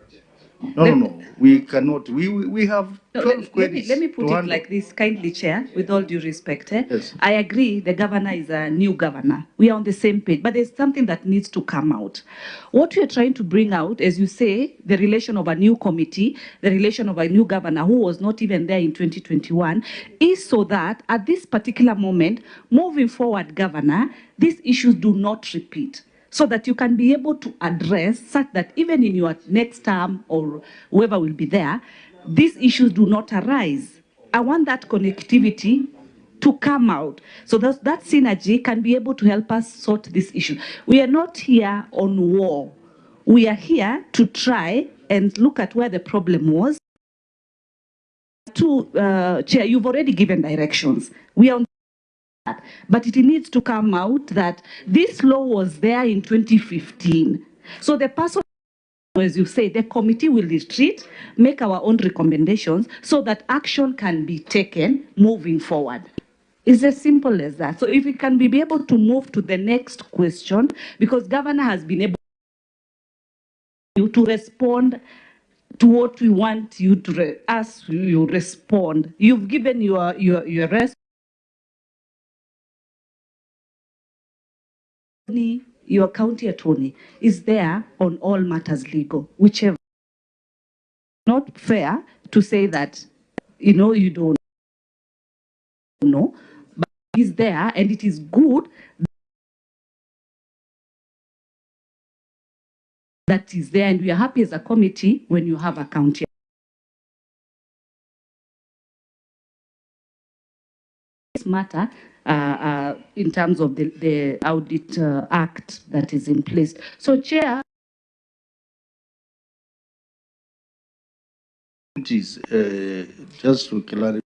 No. We cannot. We have No, 12 let queries me put to it handle. like this, kindly, Chair, with all due respect. Yes. I agree the governor is a new governor. We are on the same page, but there's something that needs to come out. What we are trying to bring out, as you say, the relation of a new committee, the relation of a new governor who was not even there in 2021, is so that at this particular moment, moving forward, governor, these issues do not repeat, so that you can be able to address such that even in your next term or whoever will be there, these issues do not arise. I want that connectivity to come out so that synergy can be able to help us sort this issue. We are not here on war. We are here to try and look at where the problem was. Chair, you've already given directions. We are on that, but it needs to come out that this law was there in 2015. So the person, as you say, the committee will retreat, make our own recommendations so that action can be taken moving forward. It's as simple as that. So if we can be able to move to the next question, because governor has been able to respond to what we want you to ask you respond. You've given your response. Your county attorney is there on all matters legal, whichever. Not fair to say that, you don't know, but he's there, and it is good that is there, and we are happy as a committee when you have a county. This matter in terms of the Audit Act that is in place. So, Chair. Is, just to clarify,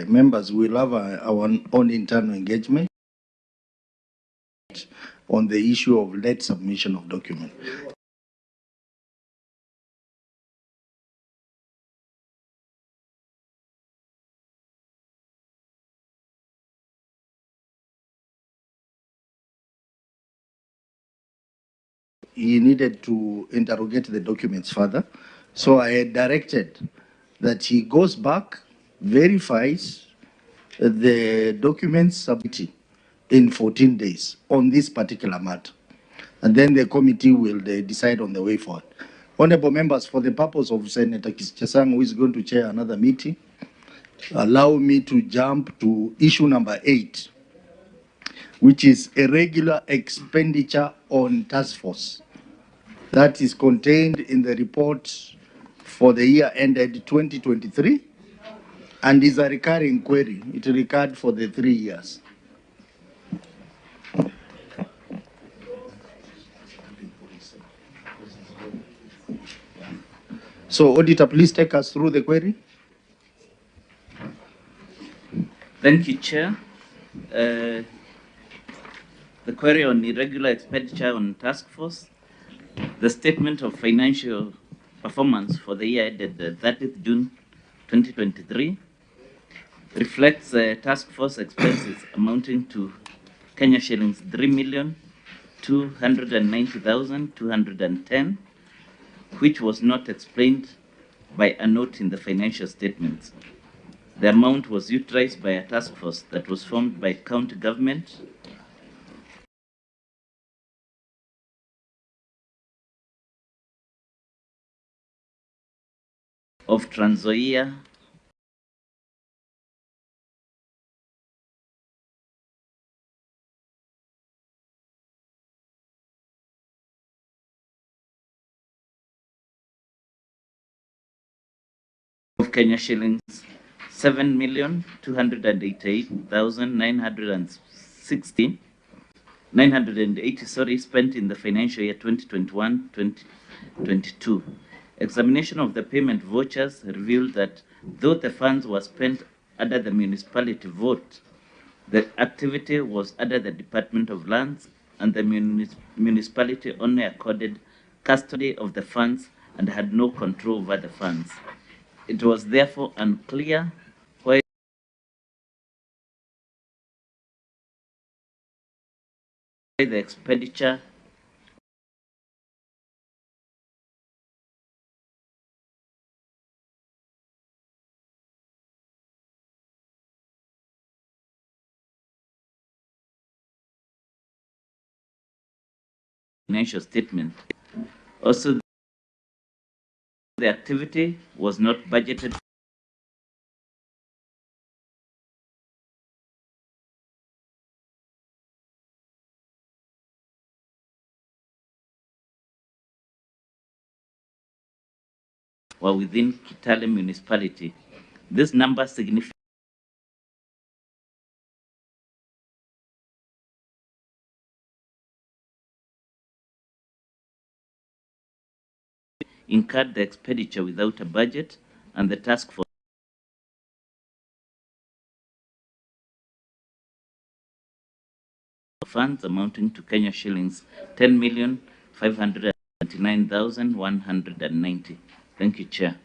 members will have our own internal engagement on the issue of late submission of documents. He needed to interrogate the documents further. So I had directed that he goes back, verifies the documents submitted in 14 days on this particular matter. And then the committee will decide on the way forward. Honorable members, for the purpose of Senator Chesang, who is going to chair another meeting, allow me to jump to issue number 8, which is irregular expenditure on task force. That is contained in the report for the year ended 2023 and is a recurring query. It recurred for the 3 years. So, Auditor, please take us through the query. Thank you, Chair. The query on irregular expenditure on task force. The statement of financial performance for the year ended 30th June 2023 reflects task force expenses amounting to Kenya shillings 3,290,210, which was not explained by a note in the financial statements. The amount was utilized by a task force that was formed by county government of Trans Nzoia, of Kenya shillings 7,288,980 spent in the financial year 2021-2022. Examination of the payment vouchers revealed that though the funds were spent under the municipality vote, the activity was under the Department of Lands, and the municipality only accorded custody of the funds and had no control over the funds. It was therefore unclear why the expenditure financial statement. Also, the activity was not budgeted or within Kitale municipality. This number significantly incurred the expenditure without a budget, and the task force funds amounting to Kenya shillings 10,579,190. Thank you, Chair.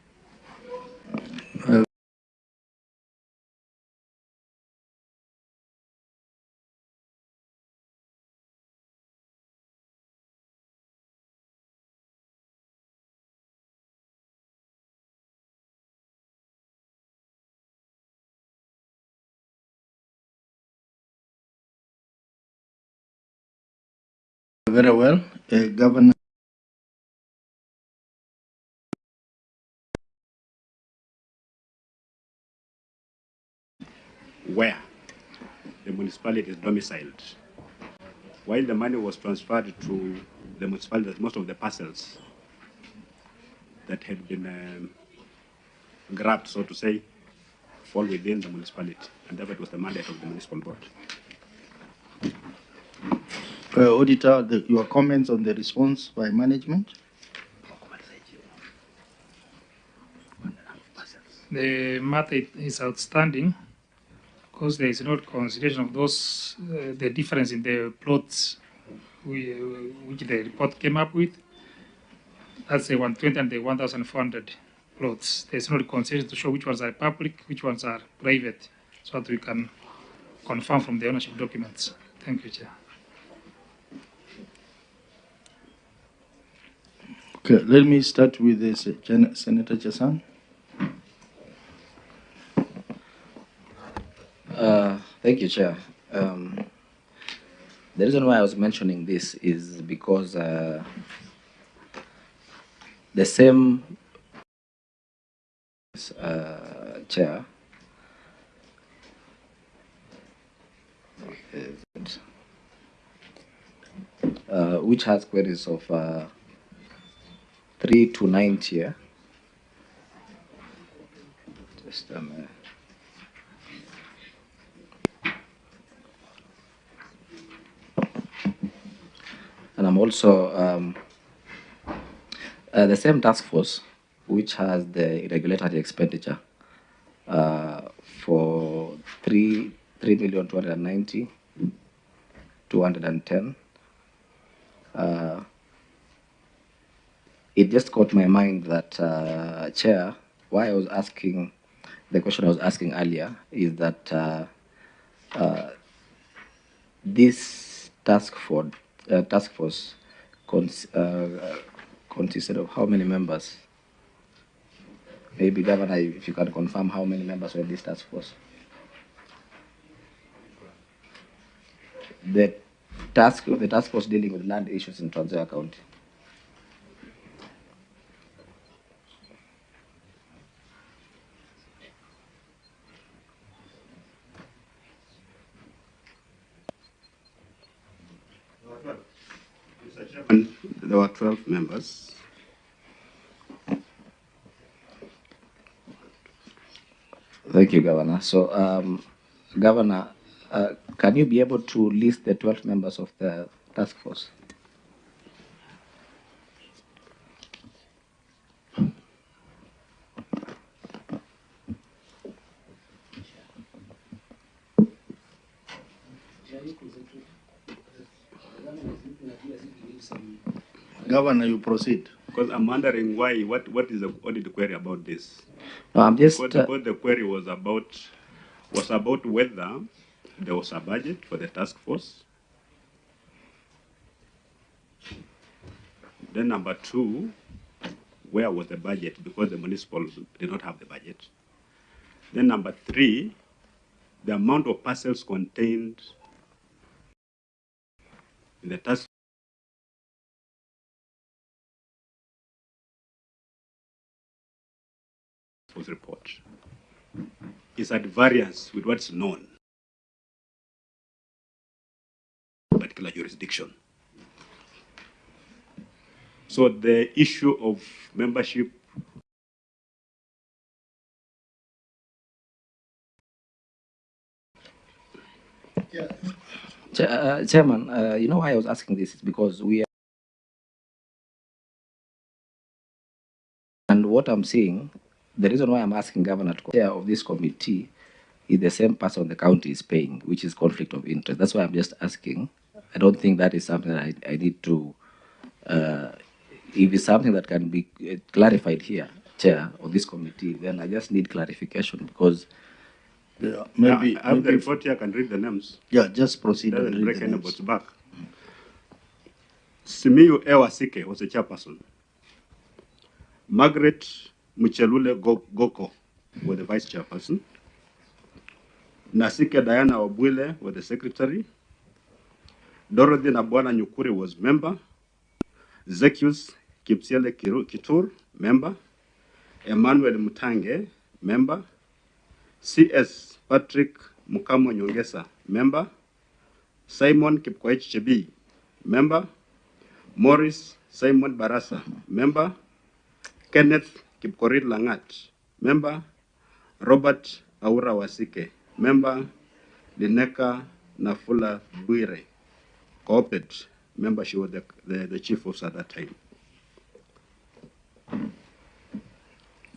Very well. Governor. Where the municipality is domiciled. While the money was transferred to the municipality, most of the parcels that had been grabbed, so to say, fall within the municipality, and that was the mandate of the municipal board. Auditor, your comments on the response by management? The matter is outstanding because there is no consideration of those, the difference in the plots which the report came up with. That's the 120 and the 1,400 plots. There's no consideration to show which ones are public, which ones are private, so that we can confirm from the ownership documents. Thank you, Chair. Okay, let me start with this, Senator Chesang. Thank you, Chair. The reason why I was mentioning this is because the same Chair which has queries of 3 to 9 tier. Just a minute. And I'm also the same task force which has the irregulatory expenditure for 3,290,210. It just caught my mind that, Chair, why I was asking, the question I was asking earlier is that this task force consisted of how many members? Maybe, Governor, if you can confirm how many members were in this task force. The task force dealing with land issues in Trans Nzoia County. And there were 12 members. Thank you, Governor. So, Governor, can you be able to list the 12 members of the task force? Governor, you proceed. Because I'm wondering why, what is the audit query about this? No, I'm just... Because the query was about whether there was a budget for the task force. Then number two, where was the budget? Because the municipal did not have the budget. Then number three, the amount of parcels contained in the task force report is at variance with what's known in a particular jurisdiction. So the issue of membership Chairman, you know why I was asking this is because we are, and what I'm seeing, the reason why I'm asking Governor to chair of this committee is the same person the county is paying, which is conflict of interest. That's why I'm just asking. I don't think that is something that I need to, if it's something that can be clarified here, chair of this committee, then I just need clarification because maybe I have the report here, I can read the names. Yeah, just proceed. Doesn't break anybody's back. Simiyu Ewasike was the chairperson. Margaret Muchelule Goko was the vice chairperson. Nasike Diana Obwile was the secretary. Dorothy Nabwana Nyukuri was member. Zekius Kipsiele Kitur, member. Emmanuel Mutange, member. C.S. Patrick Mukamo Nyongesa, member. Simon Kipkoech Chebi, member. Morris Simon Barasa, member. Kenneth Kipkorit Langat, member. Robert Aura Wasike, member. Lineka Nafula Buire, co-opted member. She was the chief officer at that time.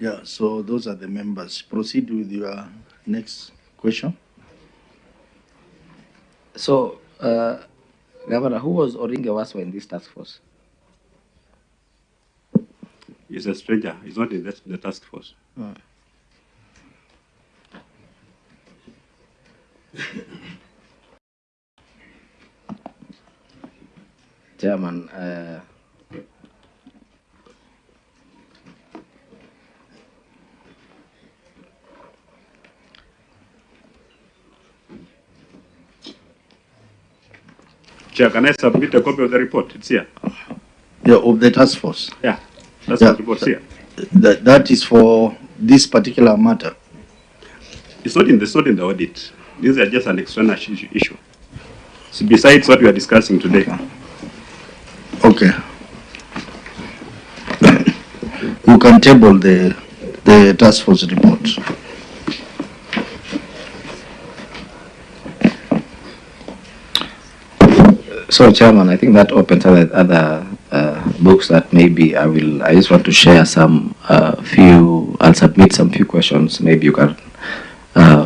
Yeah, so those are the members. Proceed with your next question. So, Governor, who was Oringe Waswa in this task force? He's a stranger. He's not in the task force. Chairman, Chair, can I submit a copy of the report? It's here. Yeah, of the task force. Yeah, that's the report here. That is for this particular matter. It's not in the audit. These are just an external issue. So besides what we are discussing today. Okay. You can table the task force report. so Chairman, I think that opens other books that maybe I just want to share some I'll submit some few questions. Maybe you can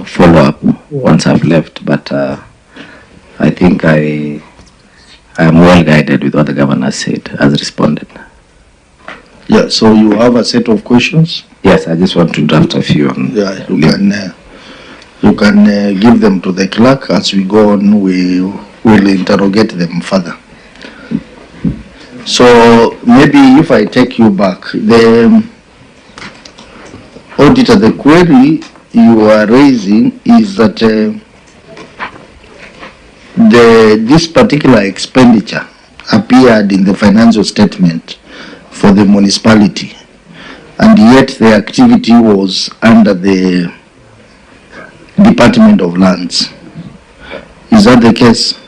follow up once I've left, but I think I am well guided with what the governor said, has responded. Yeah, so you have a set of questions? Yes, I just want to draft a few. Yeah, you can give them to the clerk. As we go on, we will interrogate them further. So maybe if I take you back, the auditor, the query you are raising is that this particular expenditure appeared in the financial statement for the municipality, and yet the activity was under the Department of Lands. Is that the case?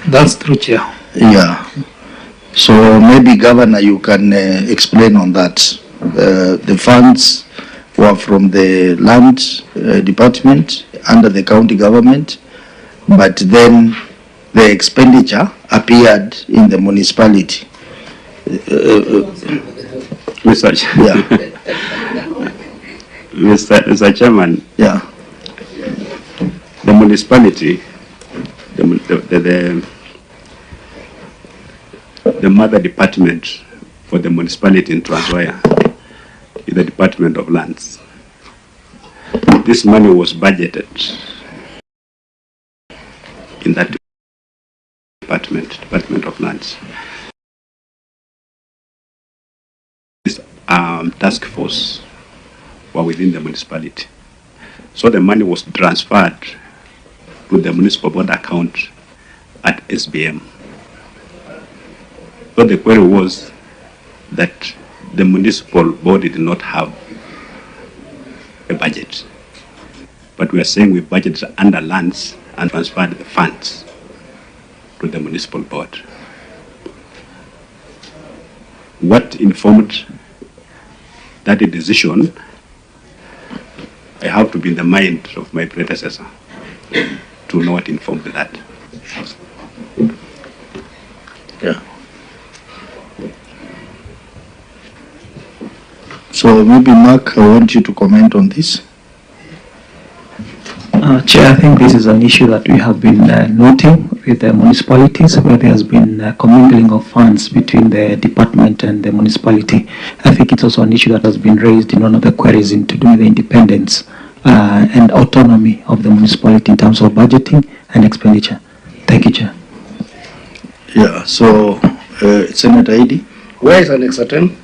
That's true, Chair. Yeah. So maybe, Governor, you can explain on that. The funds were from the Land Department under the county government, but then the expenditure appeared in the municipality. Mr. Chairman, yeah, the municipality, the mother department for the municipality in Transwaya is the Department of Lands. This money was budgeted in that Department of Lands. This task force were within the municipality. So the money was transferred to the municipal board account at SBM. So the query was that the municipal body did not have a budget. But we are saying we budgeted under lands and transferred the funds to the municipal board. What informed that decision, I have to be in the mind of my predecessor to know what informed that. Yeah. So maybe Mark, I want you to comment on this. Chair, I think this is an issue that we have been noting with the municipalities, where there has been commingling of funds between the department and the municipality. I think it's also an issue that has been raised in one of the queries to do with the independence and autonomy of the municipality in terms of budgeting and expenditure. Thank you, Chair. Yeah, so Senator Edie. Where is Annex 10?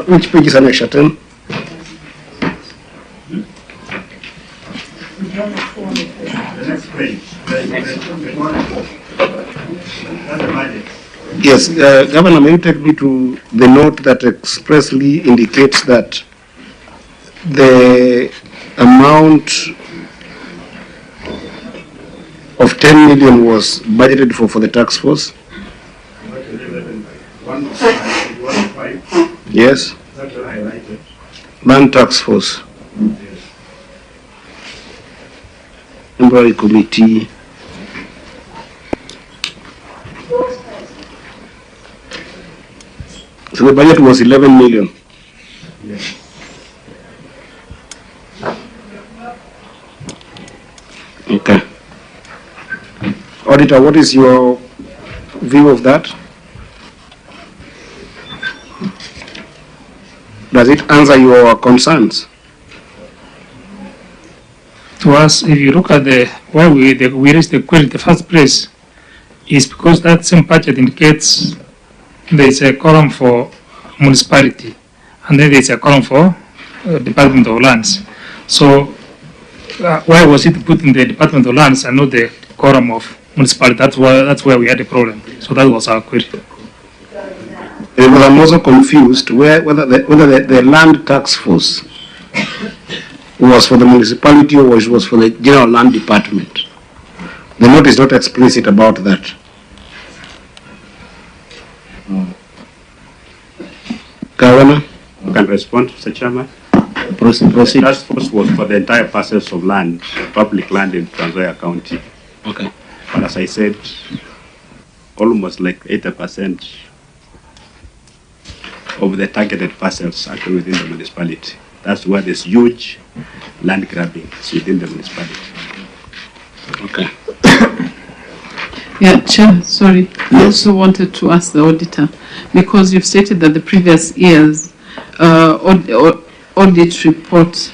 Which page is Annex 10? The next page. Yes, Governor, may you take me to the note that expressly indicates that the amount of 10 million was budgeted for the task force? Yes. Land task force. Temporary committee. So the budget was 11 million. Yes. Okay. Auditor, what is your view of that? Does it answer your concerns? To us, if you look at why we raised the query in the first place, is because that same budget indicates there is a column for municipality, and then there is a column for Department of Lands. So why was it put in the Department of Lands and not the column of municipality? That's where we had a problem. So that was our query. Because I'm also confused whether the land tax force was for the municipality or was for the general land department. The note is not explicit about that. Governor? You can respond, Mr. Chairman. Proceed. The task force was for the entire parcels of land, public land in Trans Nzoia County. Okay. But as I said, almost like 80% of the targeted parcels are within the municipality. That's why there's huge land grabbing within the municipality. Okay. Yeah, Chair, sorry. I also wanted to ask the auditor, because you've stated that the previous year's audit report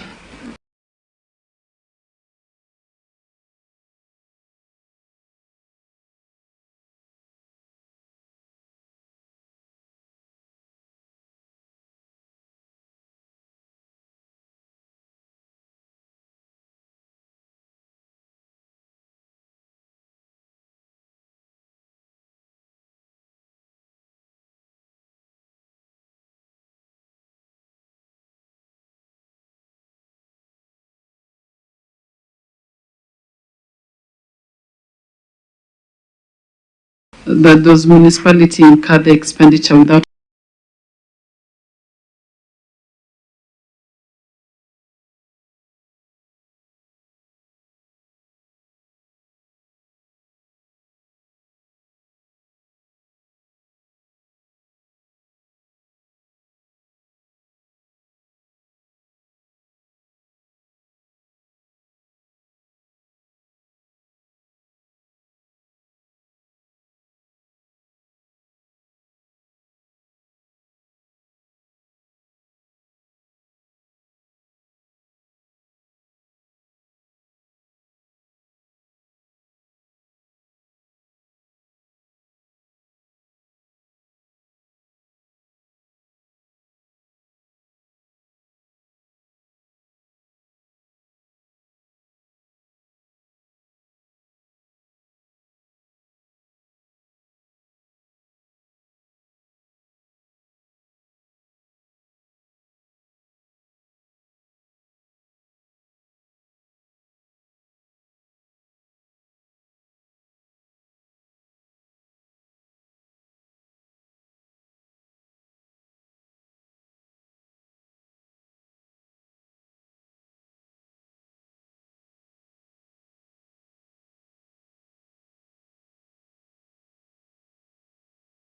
that those municipalities incur the expenditure without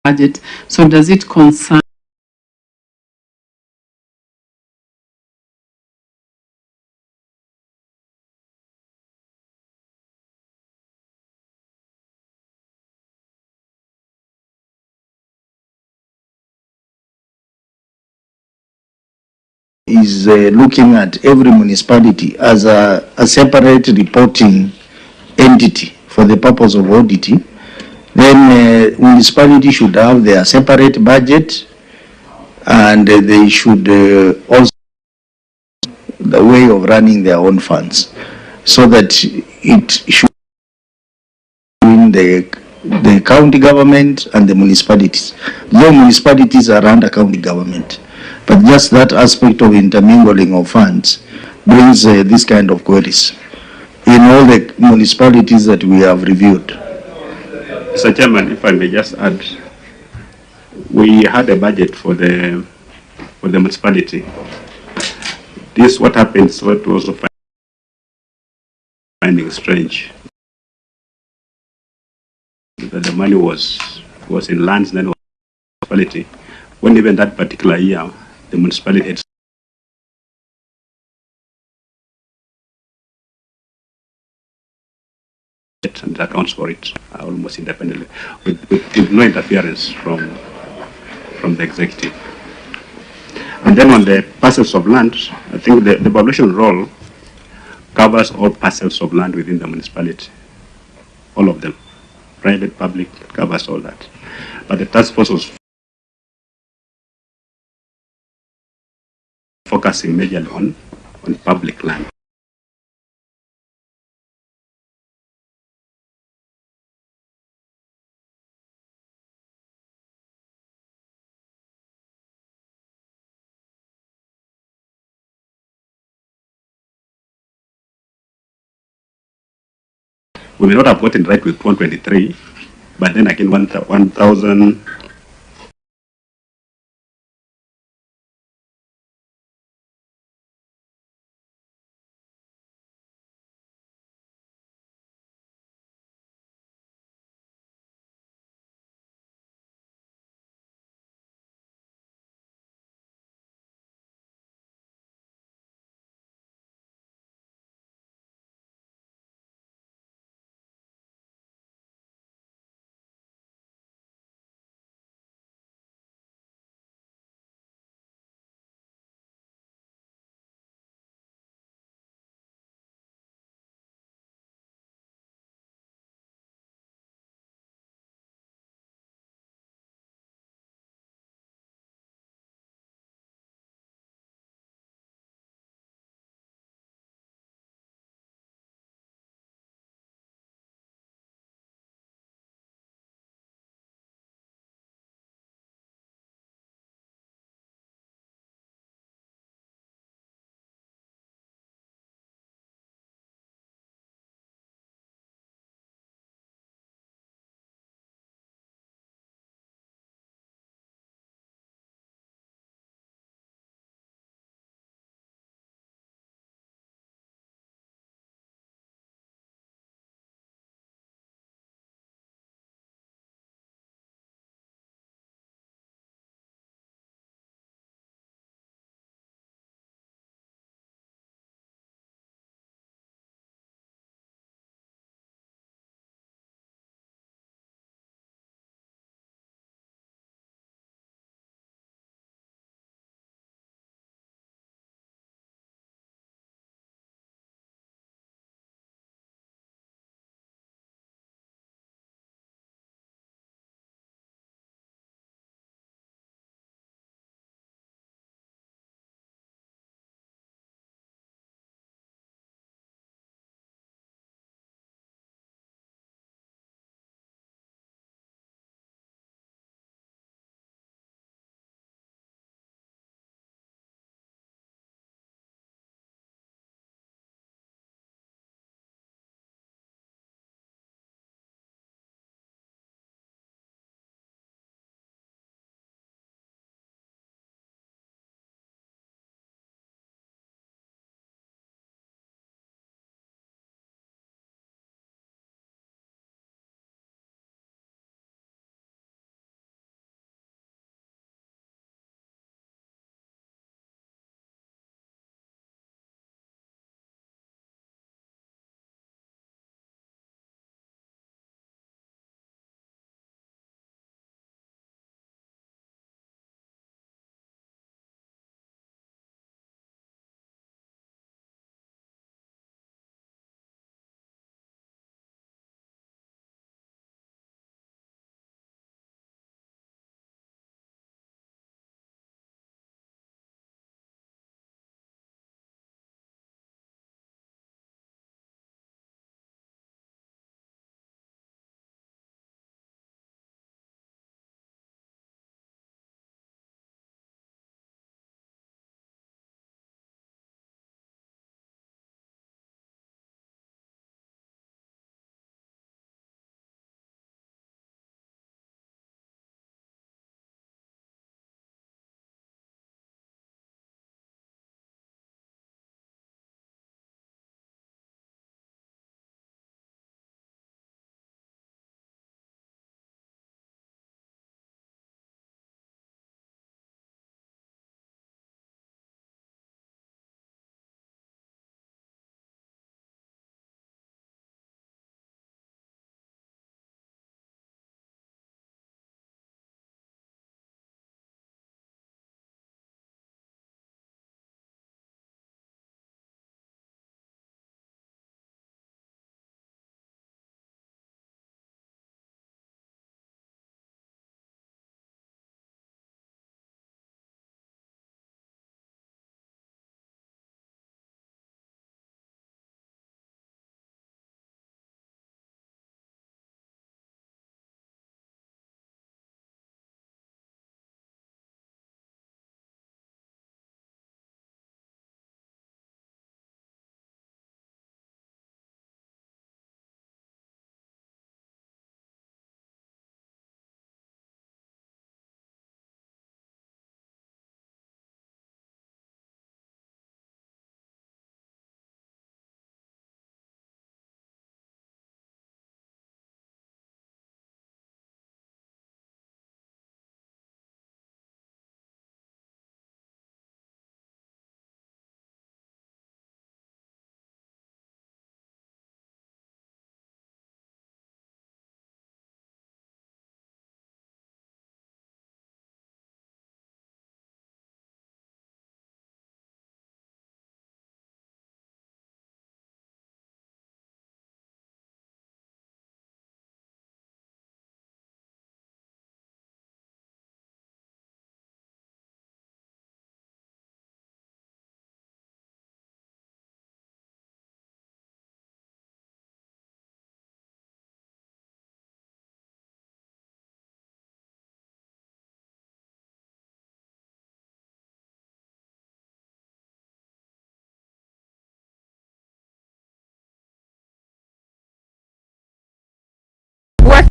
budget. So does it concern is looking at every municipality as a separate reporting entity for the purpose of auditing. Then municipality should have their separate budget, and they should also the way of running their own funds, so that it should be the county government and the municipalities. Though municipalities are under county government, but just that aspect of intermingling of funds brings this kind of queries in all the municipalities that we have reviewed. Mr. Chairman, if I may just add, we had a budget for the municipality. This what happens, what was also finding strange, that the money was in lands, then was municipality. When even that particular year, the municipality had and accounts for it almost independently, with no interference from the executive. And then on the parcels of land, I think the valuation role covers all parcels of land within the municipality, all of them, private, public, covers all that. But the task force was focusing majorly on public land. We may not have gotten right with 123, but then again 1,000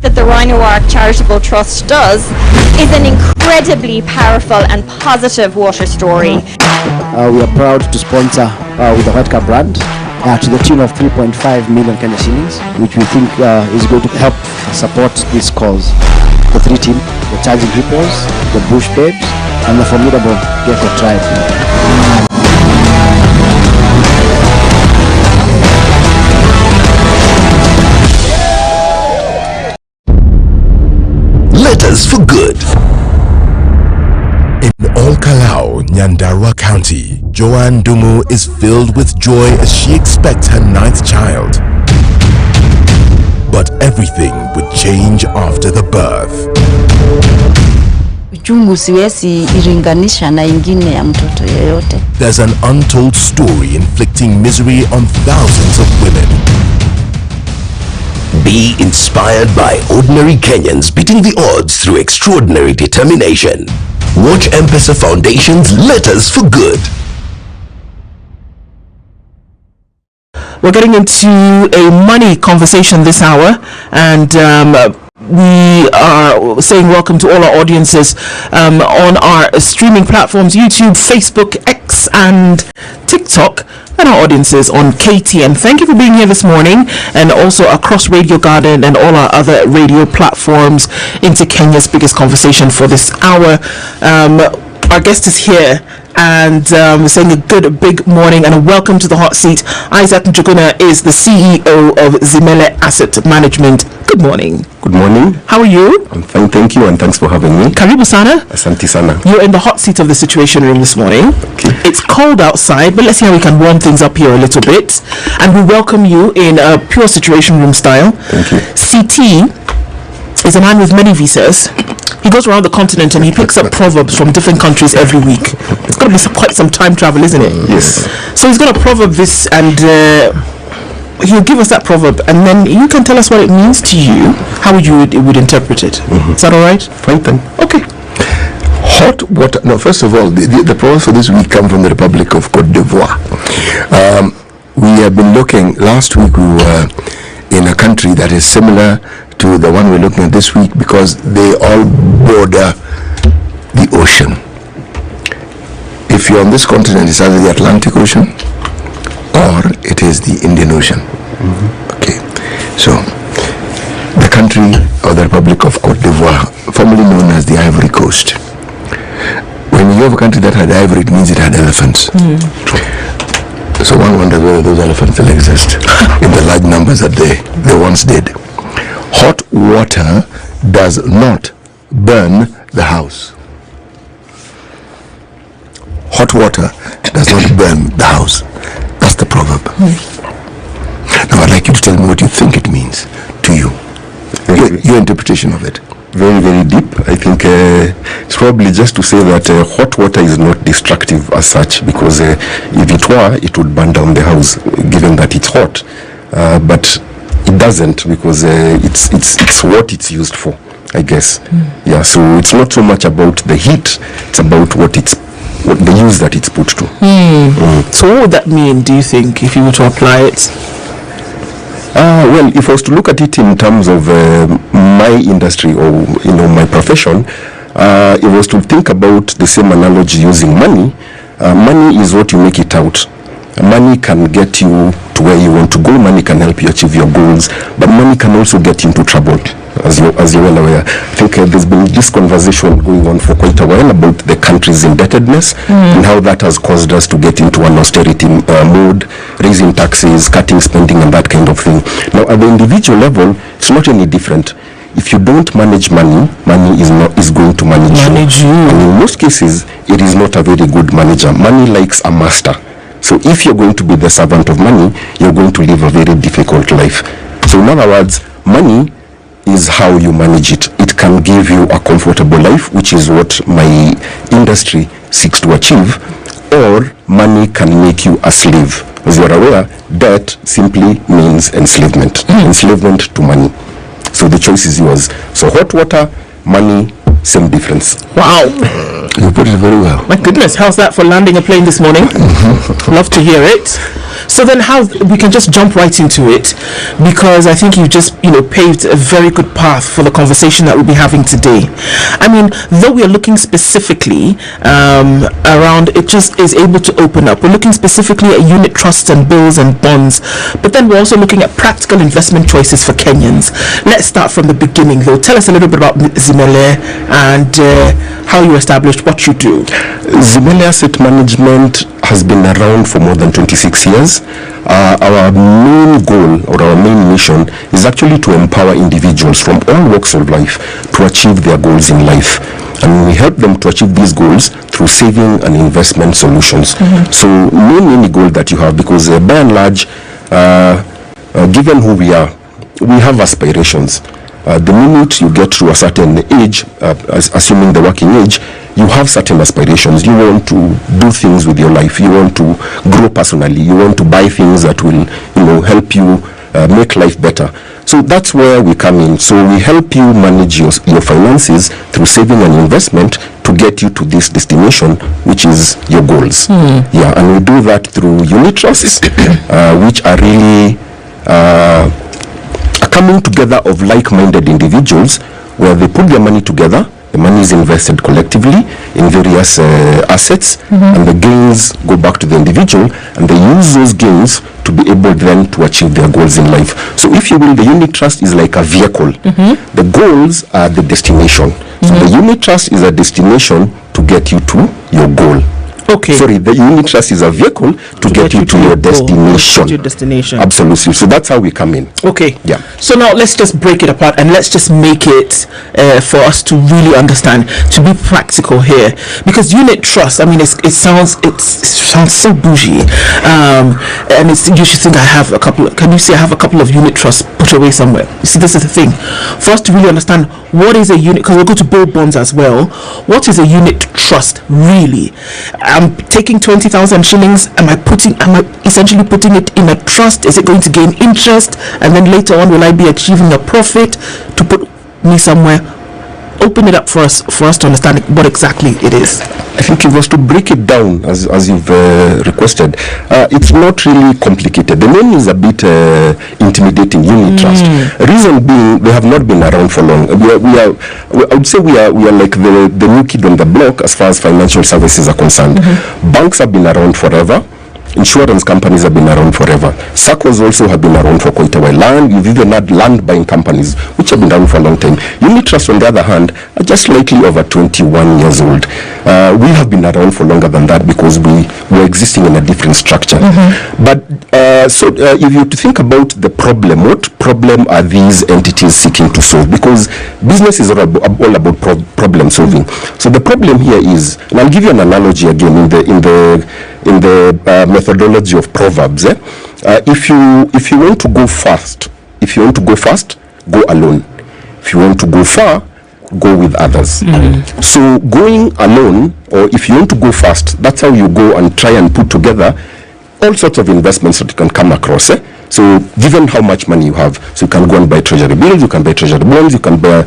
that the Rhinoark Charitable Trust does is an incredibly powerful and positive water story. We are proud to sponsor with the White Cup brand to the tune of 3.5 million Kenya shillings, which we think is going to help support this cause. The three teams, the Charging Hippos, the Bush Babes, and the formidable Gecko Tribe. Letters for Good. In Olkalau, Nyandarua County, Joanne Dumu is filled with joy as she expects her 9th child. But everything would change after the birth. There's an untold story inflicting misery on thousands of women. Be inspired by ordinary Kenyans beating the odds through extraordinary determination. Watch M-Pesa Foundation's Letters for Good. We're getting into a money conversation this hour, and we are saying welcome to all our audiences on our streaming platforms, YouTube, Facebook, X, and TikTok, and our audiences on KTN. Thank you for being here this morning, and also across Radio Garden and all our other radio platforms into Kenya's biggest conversation for this hour. Our guest is here, and saying a good big morning and a welcome to the hot seat. Isaac Njuguna is the CEO of Zimele Asset Management. Good morning. Good morning. How are you? I'm fine, thank you, and thanks for having me. Karibu sana. Asante sana. You're in the hot seat of the Situation Room this morning. Okay. It's cold outside, but let's see how we can warm things up here a little bit. And we welcome you in a pure Situation Room style. Thank you. CT is a man with many visas. He goes around the continent and he picks up proverbs from different countries every week. It's got to be quite some time travel, isn't it? Yes. So he's got a proverb this, and he'll give us that proverb, and then you can tell us what it means to you, how you would interpret it. Is that all right? Fine then. Okay. Hot water. No, first of all, the proverbs for this week come from the Republic of Cote d'Ivoire. We have been looking, last week we were in a country that is similar to the one we're looking at this week because they all border the ocean. If you're on this continent, it's either the Atlantic Ocean or it is the Indian Ocean. Okay, so the country of the Republic of Cote d'Ivoire, formerly known as the Ivory Coast. When you have a country that had ivory, it means it had elephants. So one wonders whether those elephants still exist in the large numbers that they once did. Hot water does not burn the house. Hot water does not burn the house. That's the proverb. Now I'd like you to tell me what you think it means to you. Your interpretation of it. Very, very deep. I think it's probably just to say that hot water is not destructive as such, because if it were, it would burn down the house, given that it's hot. But it doesn't, because it's what it's used for, I guess. Yeah. So it's not so much about the heat; it's about what the use that it's put to. So what would that mean, do you think, if you were to apply it? Well, if I was to look at it in terms of my industry or my profession, if I was to think about the same analogy using money, money is what you make it out. Money can get you to where you want to go. Money can help you achieve your goals, but money can also get you into trouble, as you're well aware. I think there's been this conversation going on for quite a while about the country's indebtedness and how that has caused us to get into an austerity mode, raising taxes, cutting spending, and that kind of thing. Now, at the individual level, it's not any different. If you don't manage money, money is going to manage you. And in most cases, it is not a very good manager. Money likes a master. So if you're going to be the servant of money, you're going to live a very difficult life. So in other words, money is how you manage it. It can give you a comfortable life, which is what my industry seeks to achieve, or money can make you a slave. As you're aware, debt simply means enslavement. Enslavement to money. So the choice is yours. So hot water, money, same difference. Wow. You put it very well. My goodness, how's that for landing a plane this morning? Love to hear it. So then how we can just jump right into it, because I think you just paved a very good path for the conversation that we'll be having today. I mean, though we are looking specifically around, it just is able to open up. We're looking specifically at unit trusts and bills and bonds, but then we're also looking at practical investment choices for Kenyans. Let's start from the beginning though. Tell us a little bit about Zimele and how you established what you do. Zimele Asset Management has been around for more than 26 years. Our main goal or our main mission is actually to empower individuals from all walks of life to achieve their goals in life. And we help them to achieve these goals through saving and investment solutions. So name any goal that you have, because by and large, given who we are, we have aspirations. The minute you get to a certain age, assuming the working age, you have certain aspirations. You want to do things with your life. You want to grow personally. You want to buy things that will, help you make life better. So that's where we come in. So we help you manage your finances through saving and investment to get you to this destination, which is your goals. Yeah, and we do that through unit trusts, which are really a coming together of like-minded individuals where they put their money together. The money is invested collectively in various assets, and the gains go back to the individual, and they use those gains to be able then to achieve their goals in life. So if you will, the unit trust is like a vehicle. The goals are the destination. So the unit trust is a destination to get you to your goal. Okay. Sorry, the unit trust is a vehicle to get you to your destination. Your destination. Absolutely. So that's how we come in. Okay. Yeah. So now let's just break it apart and let's just make it for us to really understand, to be practical here, because unit trust, I mean, it sounds so bougie, and you should think I have a couple. Can you see I have a couple of unit trusts put away somewhere? You see, this is the thing. For us to really understand what is a unit, because we'll go to bill bonds as well. What is a unit trust really? I'm taking 20,000 shillings. Am I essentially putting it in a trust? Is it going to gain interest? And then later on, will I be achieving a profit to put me somewhere? Open it up for us to understand what exactly it is. I think if it was to break it down as you've requested, it's not really complicated. The name is a bit intimidating, unit trust. Reason being, they have not been around for long. I would say we are like the new kid on the block as far as financial services are concerned. Banks have been around forever. Insurance companies have been around forever. SACCOs also have been around for quite a while. You've even had land buying companies, which have been around for a long time. Unit trusts, on the other hand, are just slightly over 21 years old. We have been around for longer than that because we were existing in a different structure. But if you think about the problem, what problem are these entities seeking to solve? Because business is all about problem solving. So the problem here is, and I'll give you an analogy again in the methodology of Proverbs. If you want to go fast, go alone. If you want to go far, go with others. So going alone, or if you want to go fast, that's how you go and try and put together all sorts of investments that you can come across. So given how much money you have, so you can go and buy treasury bills, you can buy treasury bonds, you can go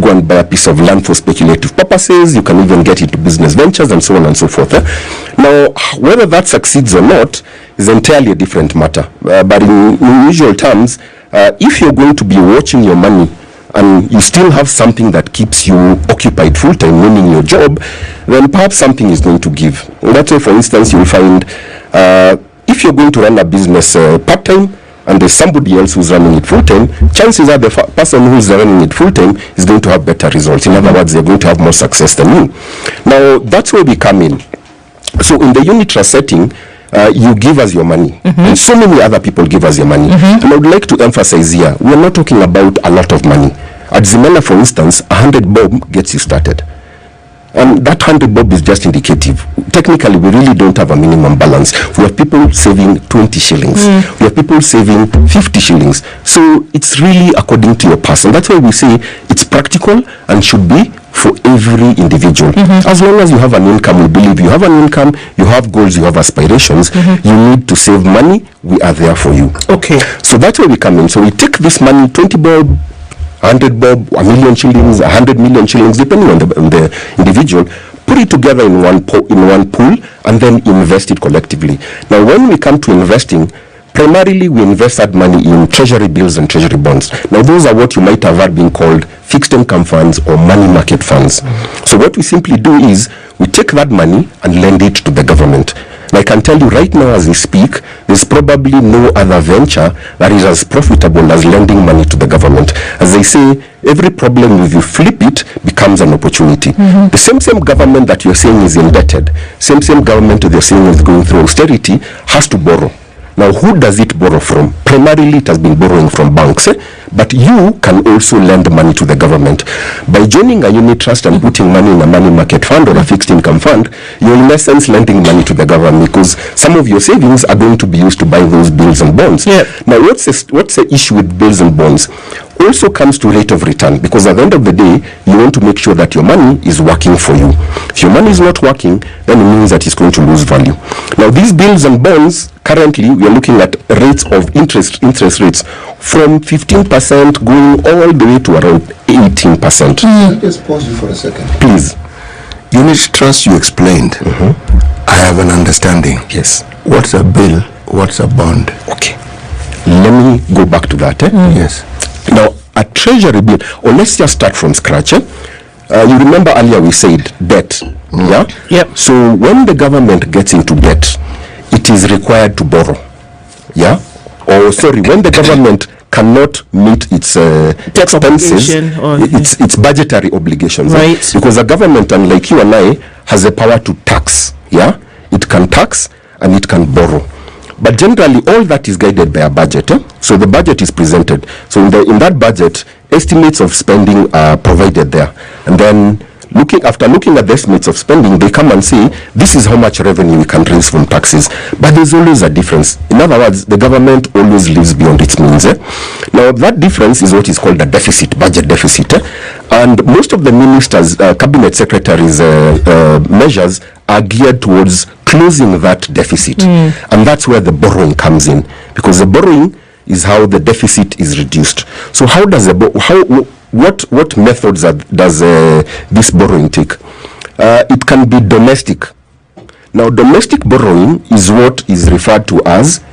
and buy a piece of land for speculative purposes, you can even get into business ventures and so on and so forth. Now, whether that succeeds or not is entirely a different matter. But in usual terms, if you're going to be watching your money and you still have something that keeps you occupied full-time, meaning your job, then perhaps something is going to give. And that's why, for instance, you'll find if you're going to run a business part-time and there's somebody else who's running it full-time, chances are the person who's running it full-time is going to have better results. In other words, they're going to have more success than you. Now, that's where we come in. So in the unit trust setting, you give us your money, and so many other people give us your money. And I would like to emphasize here, we're not talking about a lot of money. At Zimele, for instance, 100 bob gets you started. And that 100 bob is just indicative. Technically, we really don't have a minimum balance. We have people saving 20 shillings. We have people saving 50 shillings. So it's really according to your person. That's why we say it's practical and should be for every individual. As long as you have an income, we believe you have an income, you have goals, you have aspirations, you need to save money, we are there for you. Okay. So that's where we come in. So we take this money, 20 bob, 100 bob, 1 million shillings, 100 million shillings, depending on the individual, put it together in one pool, and then invest it collectively. Now, when we come to investing, primarily we invest that money in treasury bills and treasury bonds. Now, those are what you might have heard being called fixed income funds or money market funds. So what we simply do is we take that money and lend it to the government. And I can tell you right now as we speak, there's probably no other venture that is as profitable as lending money to the government. As they say, every problem, if you flip it, becomes an opportunity. The same government that you're saying is indebted, same government that you're saying is going through austerity, has to borrow. Now, who does it borrow from? Primarily, it has been borrowing from banks, but you can also lend money to the government. By joining a unit trust and putting money in a money market fund or a fixed income fund, you're in essence lending money to the government, because some of your savings are going to be used to buy those bills and bonds. Now, what's the issue with bills and bonds? Also comes to rate of return, because at the end of the day, you want to make sure that your money is working for you. If your money is not working, then it means that it's going to lose value. Now, these bills and bonds, currently we are looking at rates of interest rates from 15% going all the way to around 18%. Can I just pause you for a second? Please. Unit trust you explained. I have an understanding. Yes. What's a bill? What's a bond? Okay. Let me go back to that. Yes. Now, a treasury bill, or let's just start from scratch. You remember earlier we said debt. Yeah? Yep. So when the government gets into debt, it is required to borrow. Yeah? Or sorry, when the government cannot meet its expenses, its budgetary obligations. Right. Because the government, unlike you and I, has the power to tax. Yeah? It can tax and it can borrow. But generally, all that is guided by a budget. So the budget is presented. So in that budget, estimates of spending are provided there. And then after looking at the estimates of spending, they come and say, this is how much revenue we can raise from taxes. But there's always a difference. In other words, the government always lives beyond its means. Now, that difference is what is called a deficit, budget deficit. And most of the ministers, cabinet secretaries' measures are geared towards closing that deficit. And that's where the borrowing comes in, because the borrowing is how the deficit is reduced. So how does what methods does this borrowing take? It can be domestic. Now, domestic borrowing is what is referred to as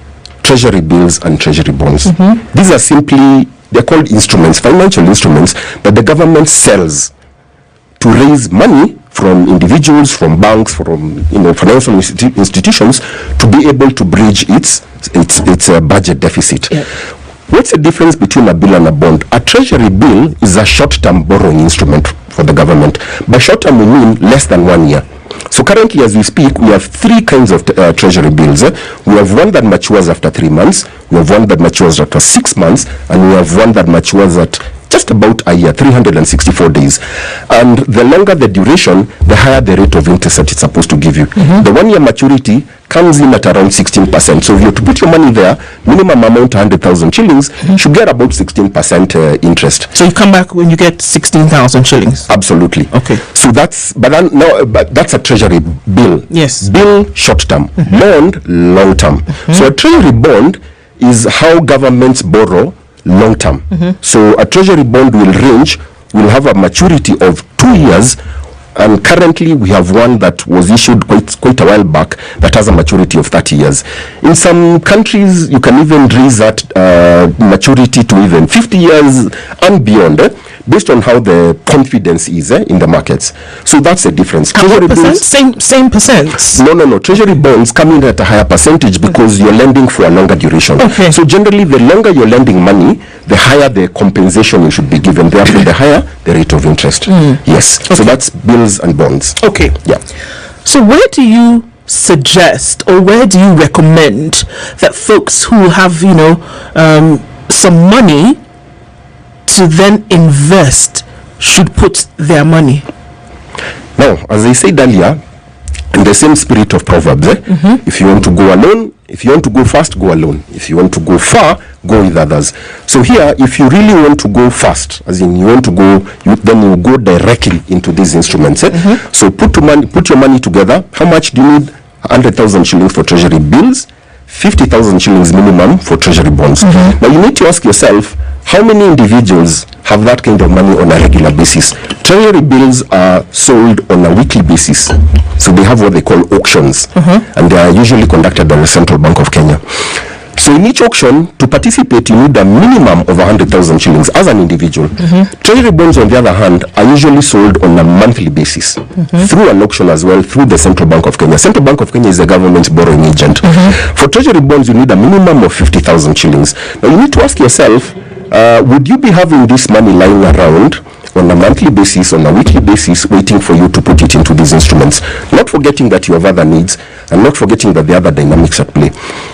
treasury bills and treasury bonds. These are simply, they're called instruments, financial instruments, that the government sells to raise money from individuals, from banks, from financial institutions, to be able to bridge its budget deficit. What's the difference between a bill and a bond? A treasury bill is a short-term borrowing instrument for the government. By short-term, we mean less than 1 year. So currently, as we speak, we have three kinds of treasury bills. We have one that matures after 3 months, we have one that matures after 6 months, and we have one that matures at just about a year, 364 days. And the longer the duration, the higher the rate of interest that it's supposed to give you. The 1 year maturity comes in at around 16%. So if you have to put your money there, minimum amount 100,000 shillings, you should get about 16% interest. So you come back when you get 16,000 shillings? Absolutely. Okay. So that's a treasury bill. Yes. Bill, short term. Bond, long term. So a treasury bond is how governments borrow long term. So a treasury bond will have a maturity of 2 years, and currently we have one that was issued quite a while back that has a maturity of 30 years. In some countries, you can even raise that maturity to even 50 years and beyond, based on how the confidence is in the markets. So that's the difference. Treasury bills, same percent? No. Treasury bonds come in at a higher percentage because you're lending for a longer duration. Okay. So generally, the longer you're lending money, the higher the compensation you should be given. Therefore, the higher the rate of interest. Yes. Okay. So that's bills and bonds. Okay. Yeah. So where do you suggest, or where do you recommend that folks who have, some money to then invest should put their money? Now, as I said earlier, in the same spirit of Proverbs, if you want to go alone, if you want to go fast, go alone. If you want to go far, go with others. So here, if you really want to go fast, as in you want to go, then you go directly into these instruments. So put your money together. How much do you need? 100,000 shillings for treasury bills, 50,000 shillings minimum for treasury bonds. Now you need to ask yourself, How many individuals have that kind of money on a regular basis? Treasury bills are sold on a weekly basis. So they have what they call auctions, and they are usually conducted by the Central Bank of Kenya. So in each auction, to participate, you need a minimum of 100,000 shillings as an individual. Treasury bonds, on the other hand, are usually sold on a monthly basis through an auction as well, through the Central Bank of Kenya. Central Bank of Kenya is the government's borrowing agent. For treasury bonds, you need a minimum of 50,000 shillings. Now you need to ask yourself, would you be having this money lying around on a monthly basis, on a weekly basis, waiting for you to put it into these instruments? Not forgetting that you have other needs, and not forgetting that there are other dynamics at play.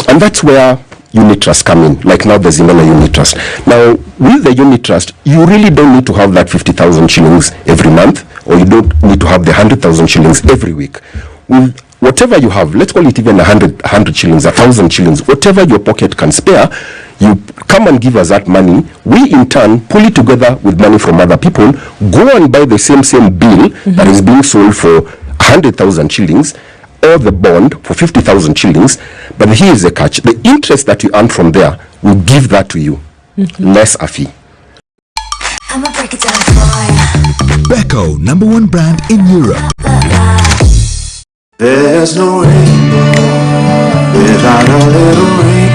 And that's where unit trusts come in, like now the Zimela unit trust. Now, with the unit trust, you really don't need to have that 50,000 shillings every month, or you don't need to have the 100,000 shillings every week. With whatever you have, let's call it even 100 shillings, 1,000 shillings, whatever your pocket can spare, you come and give us that money. We in turn pull it together with money from other people, go and buy the same bill that is being sold for 100,000 shillings, or the bond for 50,000 shillings. But here is the catch: the interest that you earn from there will give that to you, less a fee. I'ma break it down for you. Beko, #1 brand in Europe. There's no rainbow without a little rain.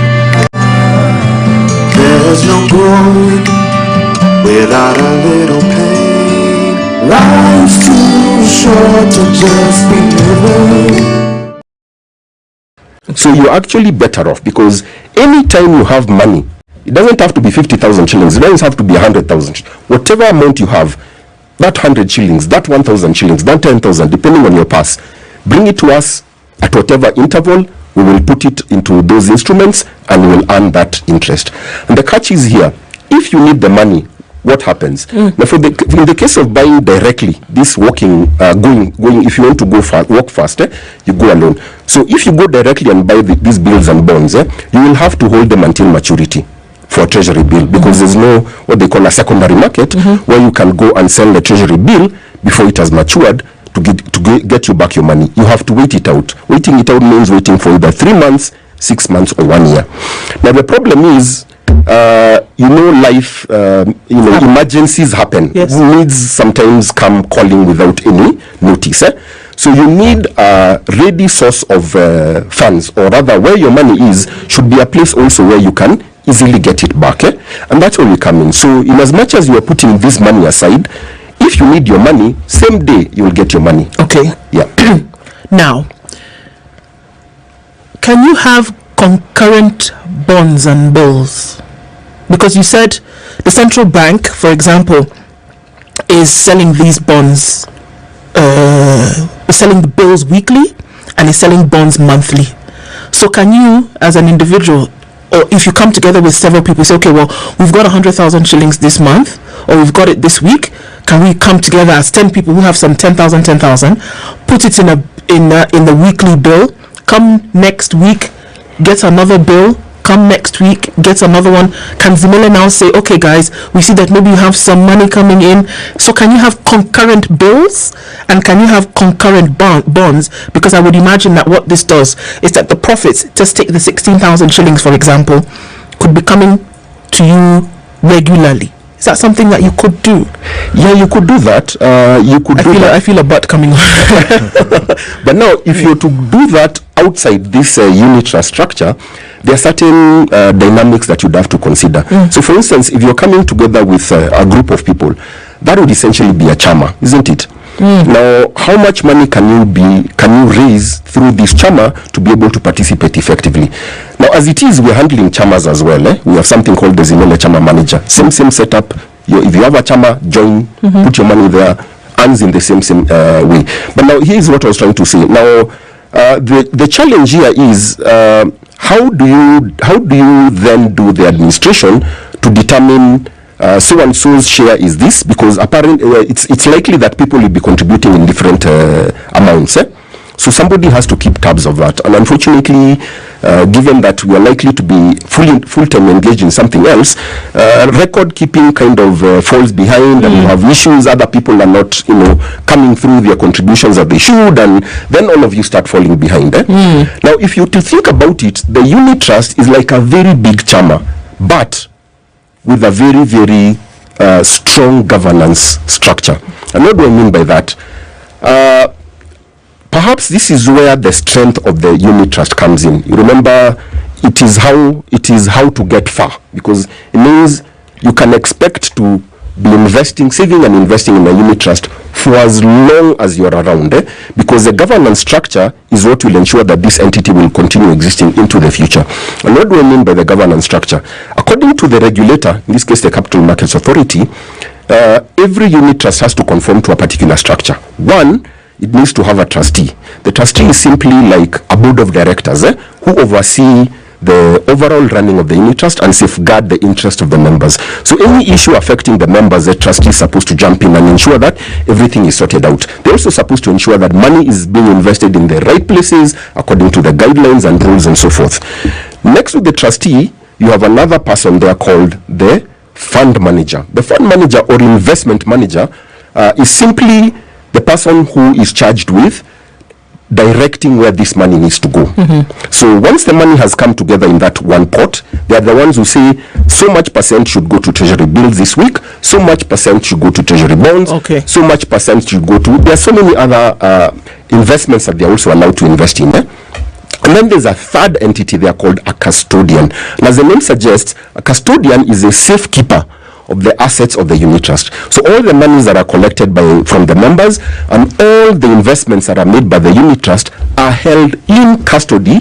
There's no gold without a little pain. Life's too short to just be living. So you're actually better off, because anytime you have money, it doesn't have to be 50,000 shillings, it doesn't have to be 100,000. Whatever amount you have, that 100 shillings, that 1,000 shillings, that 10,000, depending on your pass, bring it to us at whatever interval. We will put it into those instruments and we will earn that interest. And the catch is here: if you need the money, what happens? Now, in the case of buying directly, this going, if you want to go walk fast, you go alone. So if you go directly and buy these bills and bonds, you will have to hold them until maturity for a treasury bill, because there's no what they call a secondary market where you can go and sell the treasury bill before it has matured to get you back your money. You have to wait it out. Waiting it out means waiting for either 3 months, 6 months, or 1 year. Now the problem is, life, emergencies happen. Needs sometimes come calling without any notice. So you need a ready source of funds, or rather, where your money is should be a place also where you can easily get it back. And that's where we come in. So in as much as you are putting this money aside, if you need your money, same day you will get your money. Okay. Yeah. Now, can you have concurrent bonds and bills? Because you said the central bank, for example, is selling these bonds, is selling the bills weekly and is selling bonds monthly. So can you, as an individual, or if you come together with several people, say, okay, well, we've got 100,000 shillings this month, or we've got it this week, can we come together as 10 people who have some 10,000, put it in the weekly bill, come next week, get another bill, come next week, get another one? Can Zimela now say, okay guys, we see that maybe you have some money coming in, so can you have concurrent bills and can you have concurrent bonds? Because I would imagine that what this does is that the profits, just take the 16,000 shillings for example, could be coming to you regularly. Is that something that you could do? Yeah, you could do that. I feel a butt coming on. But now, if you're to do that outside this unit trust structure, there are certain dynamics that you'd have to consider. So, for instance, if you're coming together with a group of people, that would essentially be a chama, isn't it? Now, how much money can you raise through this chama to be able to participate effectively? Now, as it is, we're handling chamas as well. We have something called the Zimela Chama Manager. Same setup. If you have a chama, join, put your money there, earns in the same way. But now, here's what I was trying to say. Now, the challenge here is how do you then do the administration to determine so and so's share is this, because apparently it's likely that people will be contributing in different amounts. So somebody has to keep tabs of that. And unfortunately, given that we are likely to be full-time engaged in something else, record keeping kind of falls behind, and you have issues. Other people are not, coming through their contributions that they should, and then all of you start falling behind. Now, if you to think about it, the unit trust is like a very big chama, but with a very, very strong governance structure. And what do I mean by that? Perhaps this is where the strength of the unit trust comes in. You remember, it is how to get far, because it means you can expect to be saving and investing in a unit trust for as long as you're around, because the governance structure is what will ensure that this entity will continue existing into the future. And what do I mean by the governance structure? According to the regulator, in this case the Capital Markets Authority, every unit trust has to conform to a particular structure. One, it needs to have a trustee. The trustee is simply like a board of directors who oversee the overall running of the unit trust and safeguard the interest of the members. So any issue affecting the members, the trustee is supposed to jump in and ensure that everything is sorted out. They're also supposed to ensure that money is being invested in the right places according to the guidelines and rules and so forth. Next to the trustee, you have another person there called the fund manager. The fund manager or investment manager is simply the person who is charged with directing where this money needs to go. So once the money has come together in that one pot, they are the ones who say so much percent should go to treasury bills this week, so much percent should go to treasury bonds, so much percent should go to, there are so many other investments that they are also allowed to invest in. And then there's a third entity there called a custodian. And as the name suggests, a custodian is a safekeeper of the assets of the unit trust. So all the monies that are collected from the members and all the investments that are made by the unit trust are held in custody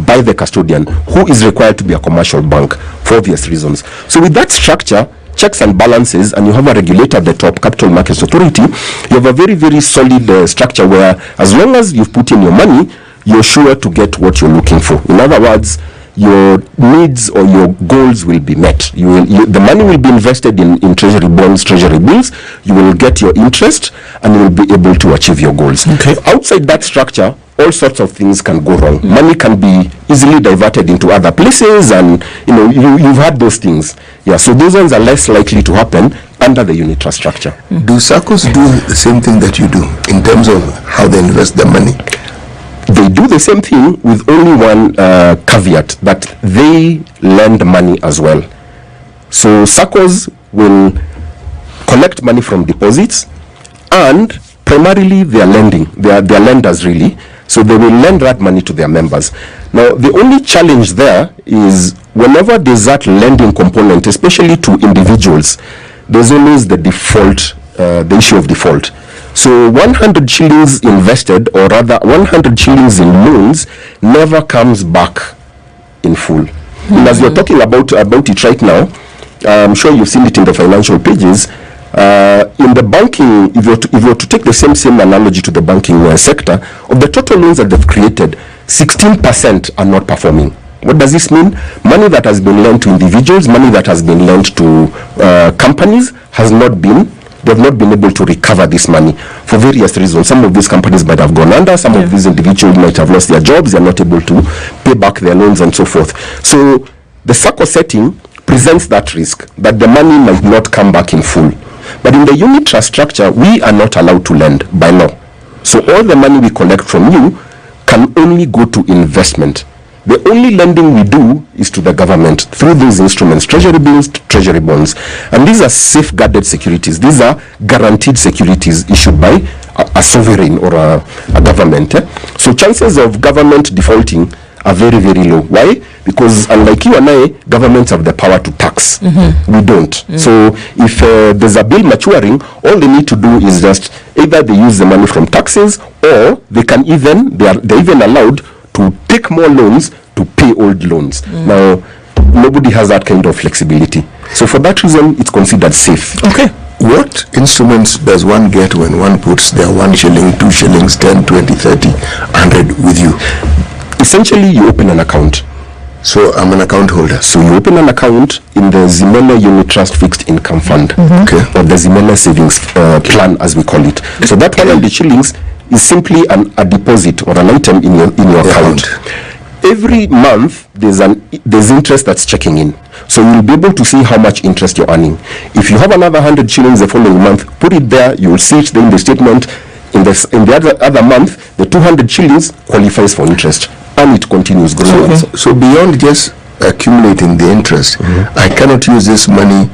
by the custodian, who is required to be a commercial bank for obvious reasons. So with that structure, checks and balances, and you have a regulator at the top, Capital Markets Authority, you have a very, very solid structure where as long as you've put in your money, you're sure to get what you're looking for. In other words, your needs or your goals will be met. The money will be invested in treasury bonds, treasury bills. You will get your interest and you will be able to achieve your goals. Outside that structure, all sorts of things can go wrong. Money can be easily diverted into other places, and you've had those things. Yeah, so those ones are less likely to happen under the unit trust structure. Do SACCOs do the same thing that you do in terms of how they invest their money? They do the same thing with only one caveat, that they lend money as well. So SACCOs will collect money from deposits, and primarily they are lending. They are lenders really. So they will lend that money to their members. Now the only challenge there is whenever there's that lending component, especially to individuals, there's always the default, the issue of default. So 100 shillings invested, or rather 100 shillings in loans, never comes back in full. And as you're talking about it right now, I'm sure you've seen it in the financial pages. In the banking, if you were to take the same analogy to the banking sector, of the total loans that they've created, 16% are not performing. What does this mean? Money that has been lent to individuals, money that has been lent to companies they have not been able to recover this money for various reasons. Some of these companies might have gone under, some of these individuals might have lost their jobs, they are not able to pay back their loans and so forth. So the SACCO setting presents that risk, that the money might not come back in full. But in the unit trust structure, we are not allowed to lend by law. So all the money we collect from you can only go to investment. The only lending we do is to the government through these instruments, treasury bills, treasury bonds. And these are safeguarded securities. These are guaranteed securities issued by a sovereign or a government. So chances of government defaulting are very, very low. Why? Because unlike you and I, governments have the power to tax. We don't. So if there's a bill maturing, all they need to do is just either they use the money from taxes, or they're even allowed to take more loans to pay old loans. Now, nobody has that kind of flexibility. So for that reason, it's considered safe. What instruments does one get when one puts their 1 shilling, 2 shillings, 10, 20, 30, 100 with you? Essentially, you open an account. So I'm an account holder. So you open an account in the Zimele Unit Trust Fixed Income Fund, or the Zimele Savings Plan, as we call it. So that 100 shillings is simply a deposit or an item in your account. Every month there's interest that's checking in, so you'll be able to see how much interest you're earning. If you have another 100 shillings the following month, put it there, you will see it then in the statement. In the other month, the 200 shillings qualifies for interest, and it continues growing. So beyond just accumulating the interest, I cannot use this money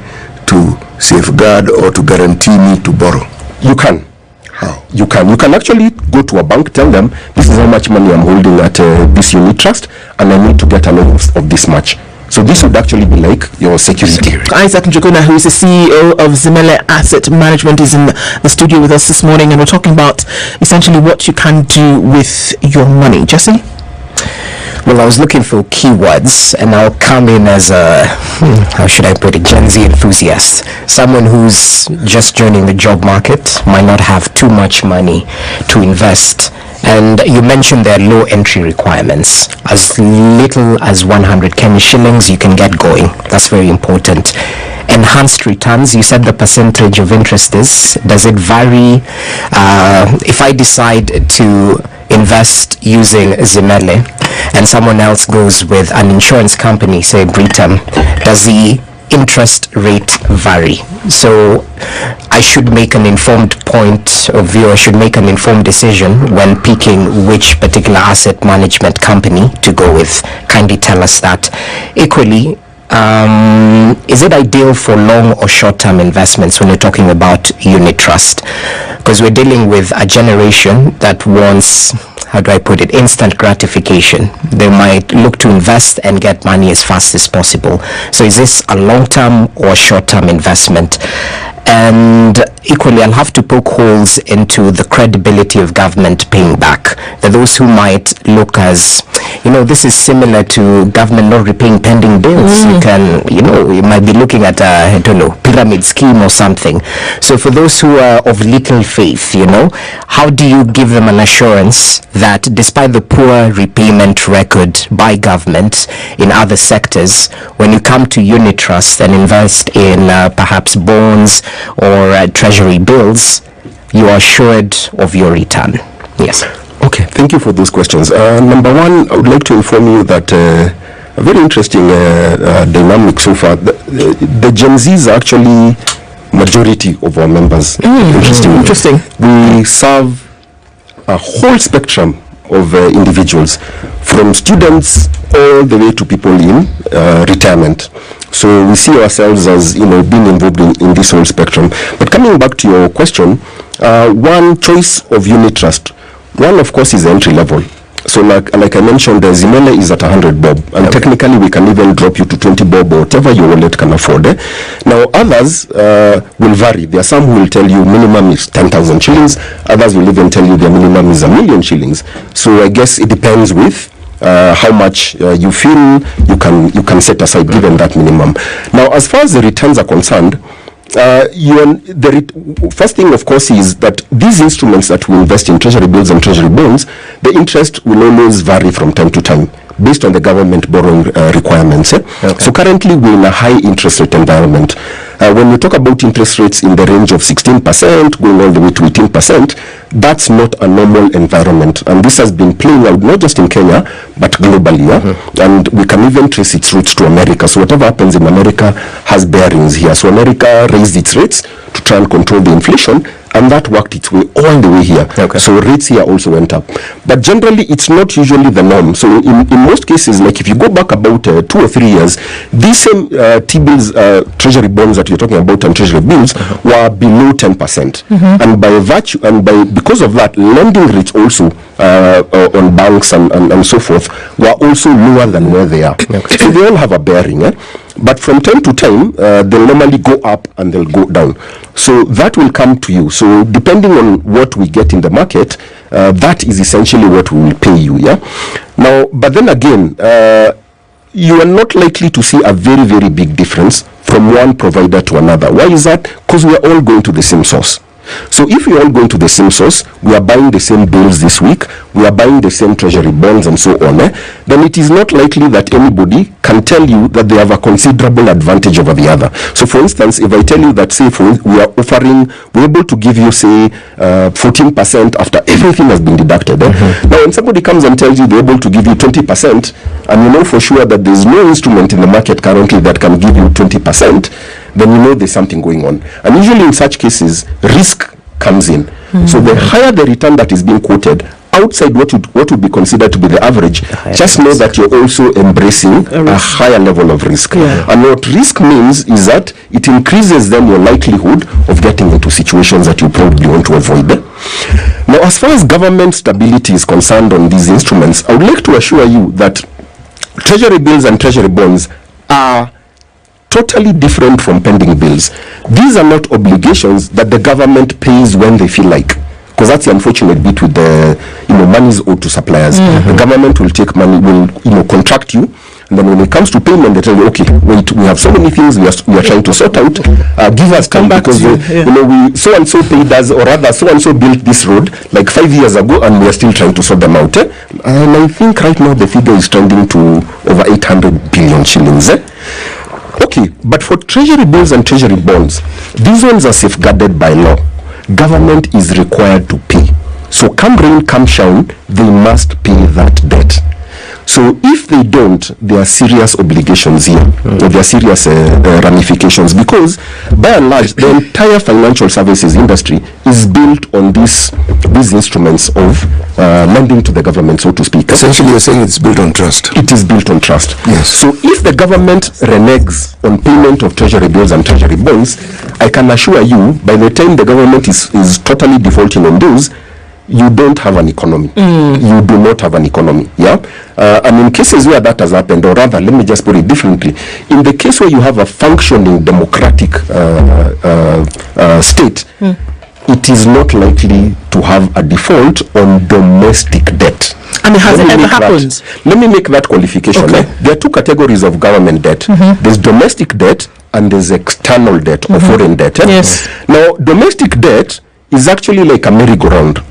to safeguard or to guarantee me to borrow. You can. How? You can actually go to a bank, tell them this is how much money I'm holding at this unit trust, and I need to get a loan of this much. So this would actually be like your security. Isaac Njuguna, who is the CEO of Zimele Asset Management, is in the studio with us this morning, and we're talking about essentially what you can do with your money. Jesse? Well, I was looking for keywords, and I'll come in as a, how should I put it, Gen Z enthusiast. Someone who's just joining the job market, might not have too much money to invest. And you mentioned there are low entry requirements. As little as 100 Kenya shillings, you can get going. That's very important. Enhanced returns, you said the percentage of interest is. Does it vary? If I decide to invest using Zimele and someone else goes with an insurance company, say Britam, does the interest rate vary? So I should make an informed point of view, I should make an informed decision when picking which particular asset management company to go with. Kindly tell us that. Equally, is it ideal for long or short-term investments when you're talking about unit trust? Because we're dealing with a generation that wants, how do I put it, instant gratification. They might look to invest and get money as fast as possible. So is this a long-term or short-term investment? And equally, I'll have to poke holes into the credibility of government paying back. There are those who might look as, this is similar to government not repaying pending bills. You can, you might be looking at a, pyramid scheme or something. So for those who are of little faith, how do you give them an assurance that despite the poor repayment record by government in other sectors, when you come to unit trust and invest in perhaps bonds or Treasury bills, you are assured of your return? Yes. Okay, thank you for those questions. Number one, I would like to inform you that a very interesting dynamic so far. The Gen Zs are actually majority of our members. Interesting. We serve a whole spectrum of individuals, from students all the way to people in retirement. So we see ourselves as being involved in this whole spectrum. But coming back to your question, one choice of unit trust, one of course is entry level. So like I mentioned, the Zimele is at 100 bob, and technically we can even drop you to 20 bob or whatever your wallet can afford. Now others will vary. There are some who will tell you minimum is 10,000 shillings. Others will even tell you their minimum is 1,000,000 shillings. So I guess it depends with how much you feel you can set aside given that minimum. Now, as far as the returns are concerned, first thing, of course, is that these instruments that we invest in, Treasury bills and Treasury bonds, the interest will always vary from time to time based on the government borrowing requirements. Okay. So currently we're in a high interest rate environment. When we talk about interest rates in the range of 16% going all the way to 18%, that's not a normal environment. And this has been playing out not just in Kenya, but globally. And we can even trace its roots to America. So whatever happens in America has bearings here. So America raised its rates to try and control the inflation, and that worked its way all the way here. Okay. So rates here also went up. But generally, it's not usually the norm. So in most cases, like if you go back about 2 or 3 years, these same T-bills, Treasury bonds that you're talking about and Treasury bills were below 10%. And by virtue, and because of that, lending rates also on banks and so forth were also lower than where they are. Okay. So they all have a bearing. But from time to time, they'll normally go up and they'll go down. So that will come to you. So depending on what we get in the market, that is essentially what we will pay you. Now, but then again, you are not likely to see a very, very big difference from one provider to another. Why is that? Because we are all going to the same source. So if we are all going to the same source, we are buying the same bills this week, we are buying the same Treasury bonds and so on, then it is not likely that anybody can tell you that they have a considerable advantage over the other. So for instance, if I tell you that, say, we're able to give you, say, 14% after everything has been deducted. Now, when somebody comes and tells you they're able to give you 20%, and you know for sure that there's no instrument in the market currently that can give you 20%, then you know there's something going on. And usually in such cases, risk comes in. So the higher the return that is being quoted outside what would be considered to be the average, just know that you're also embracing a higher level of risk. And what risk means is that it increases then your likelihood of getting into situations that you probably want to avoid. Now, as far as government stability is concerned on these instruments, I would like to assure you that treasury bills and treasury bonds are totally different from pending bills. These are not obligations that the government pays when they feel like, because that's the unfortunate bit with the monies owed to suppliers. The government will take money, will contract you, and then when it comes to payment, they tell you, okay, wait, we have so many things we are trying to sort out. Give us time because we so and so paid us, or rather so and so built this road like 5 years ago, and we are still trying to sort them out. And I think right now the figure is trending to over 800 billion shillings. Okay, but for treasury bills and treasury bonds, these ones are safeguarded by law. Government is required to pay. So come rain, come shine, they must pay that debt. So if they don't, there are serious obligations here, or there are serious ramifications, because by and large, the entire financial services industry is built on these instruments of lending to the government, so to speak. Essentially, you're saying it's built on trust. It is built on trust. Yes. So if the government reneges on payment of treasury bills and treasury bonds, I can assure you, by the time the government is totally defaulting on those, you don't have an economy. You do not have an economy. And in cases where that has happened, or rather, let me just put it differently, in the case where you have a functioning democratic state, it is not likely to have a default on domestic debt. And it hasn't ever happened. Let me make that qualification. Okay. There are two categories of government debt. There's domestic debt and there's external debt or foreign debt. Yes. Now, domestic debt is actually like a merry-go-round.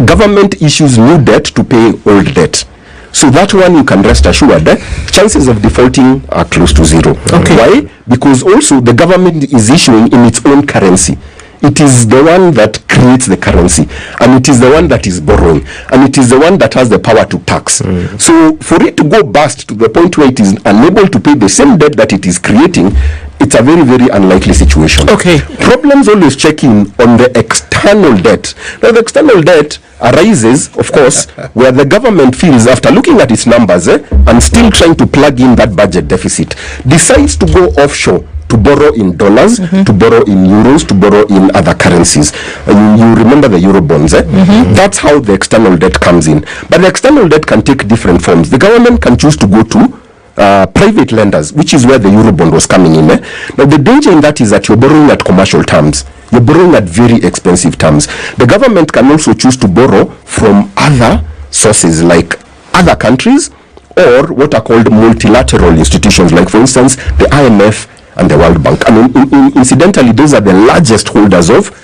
Government issues new debt to pay old debt. So that one you can rest assured that chances of defaulting are close to zero. Okay. Why? Because also the government is issuing in its own currency. It is the one that creates the currency, and it is the one that is borrowing, and it is the one that has the power to tax. So for it to go bust to the point where it is unable to pay the same debt that it is creating, it's a very, very unlikely situation. Okay. Problems always check in on the external debt. Now, the external debt arises, of course, where the government feels, after looking at its numbers and still trying to plug in that budget deficit, decides to go offshore to borrow in dollars, to borrow in euros, to borrow in other currencies. You remember the euro bonds, That's how the external debt comes in. But the external debt can take different forms. The government can choose to go to private lenders, which is where the Eurobond was coming in. Now, the danger in that is that you're borrowing at commercial terms. You're borrowing at very expensive terms. The government can also choose to borrow from other sources, like other countries, or what are called multilateral institutions, like, for instance, the IMF and the World Bank. And incidentally, those are the largest holders of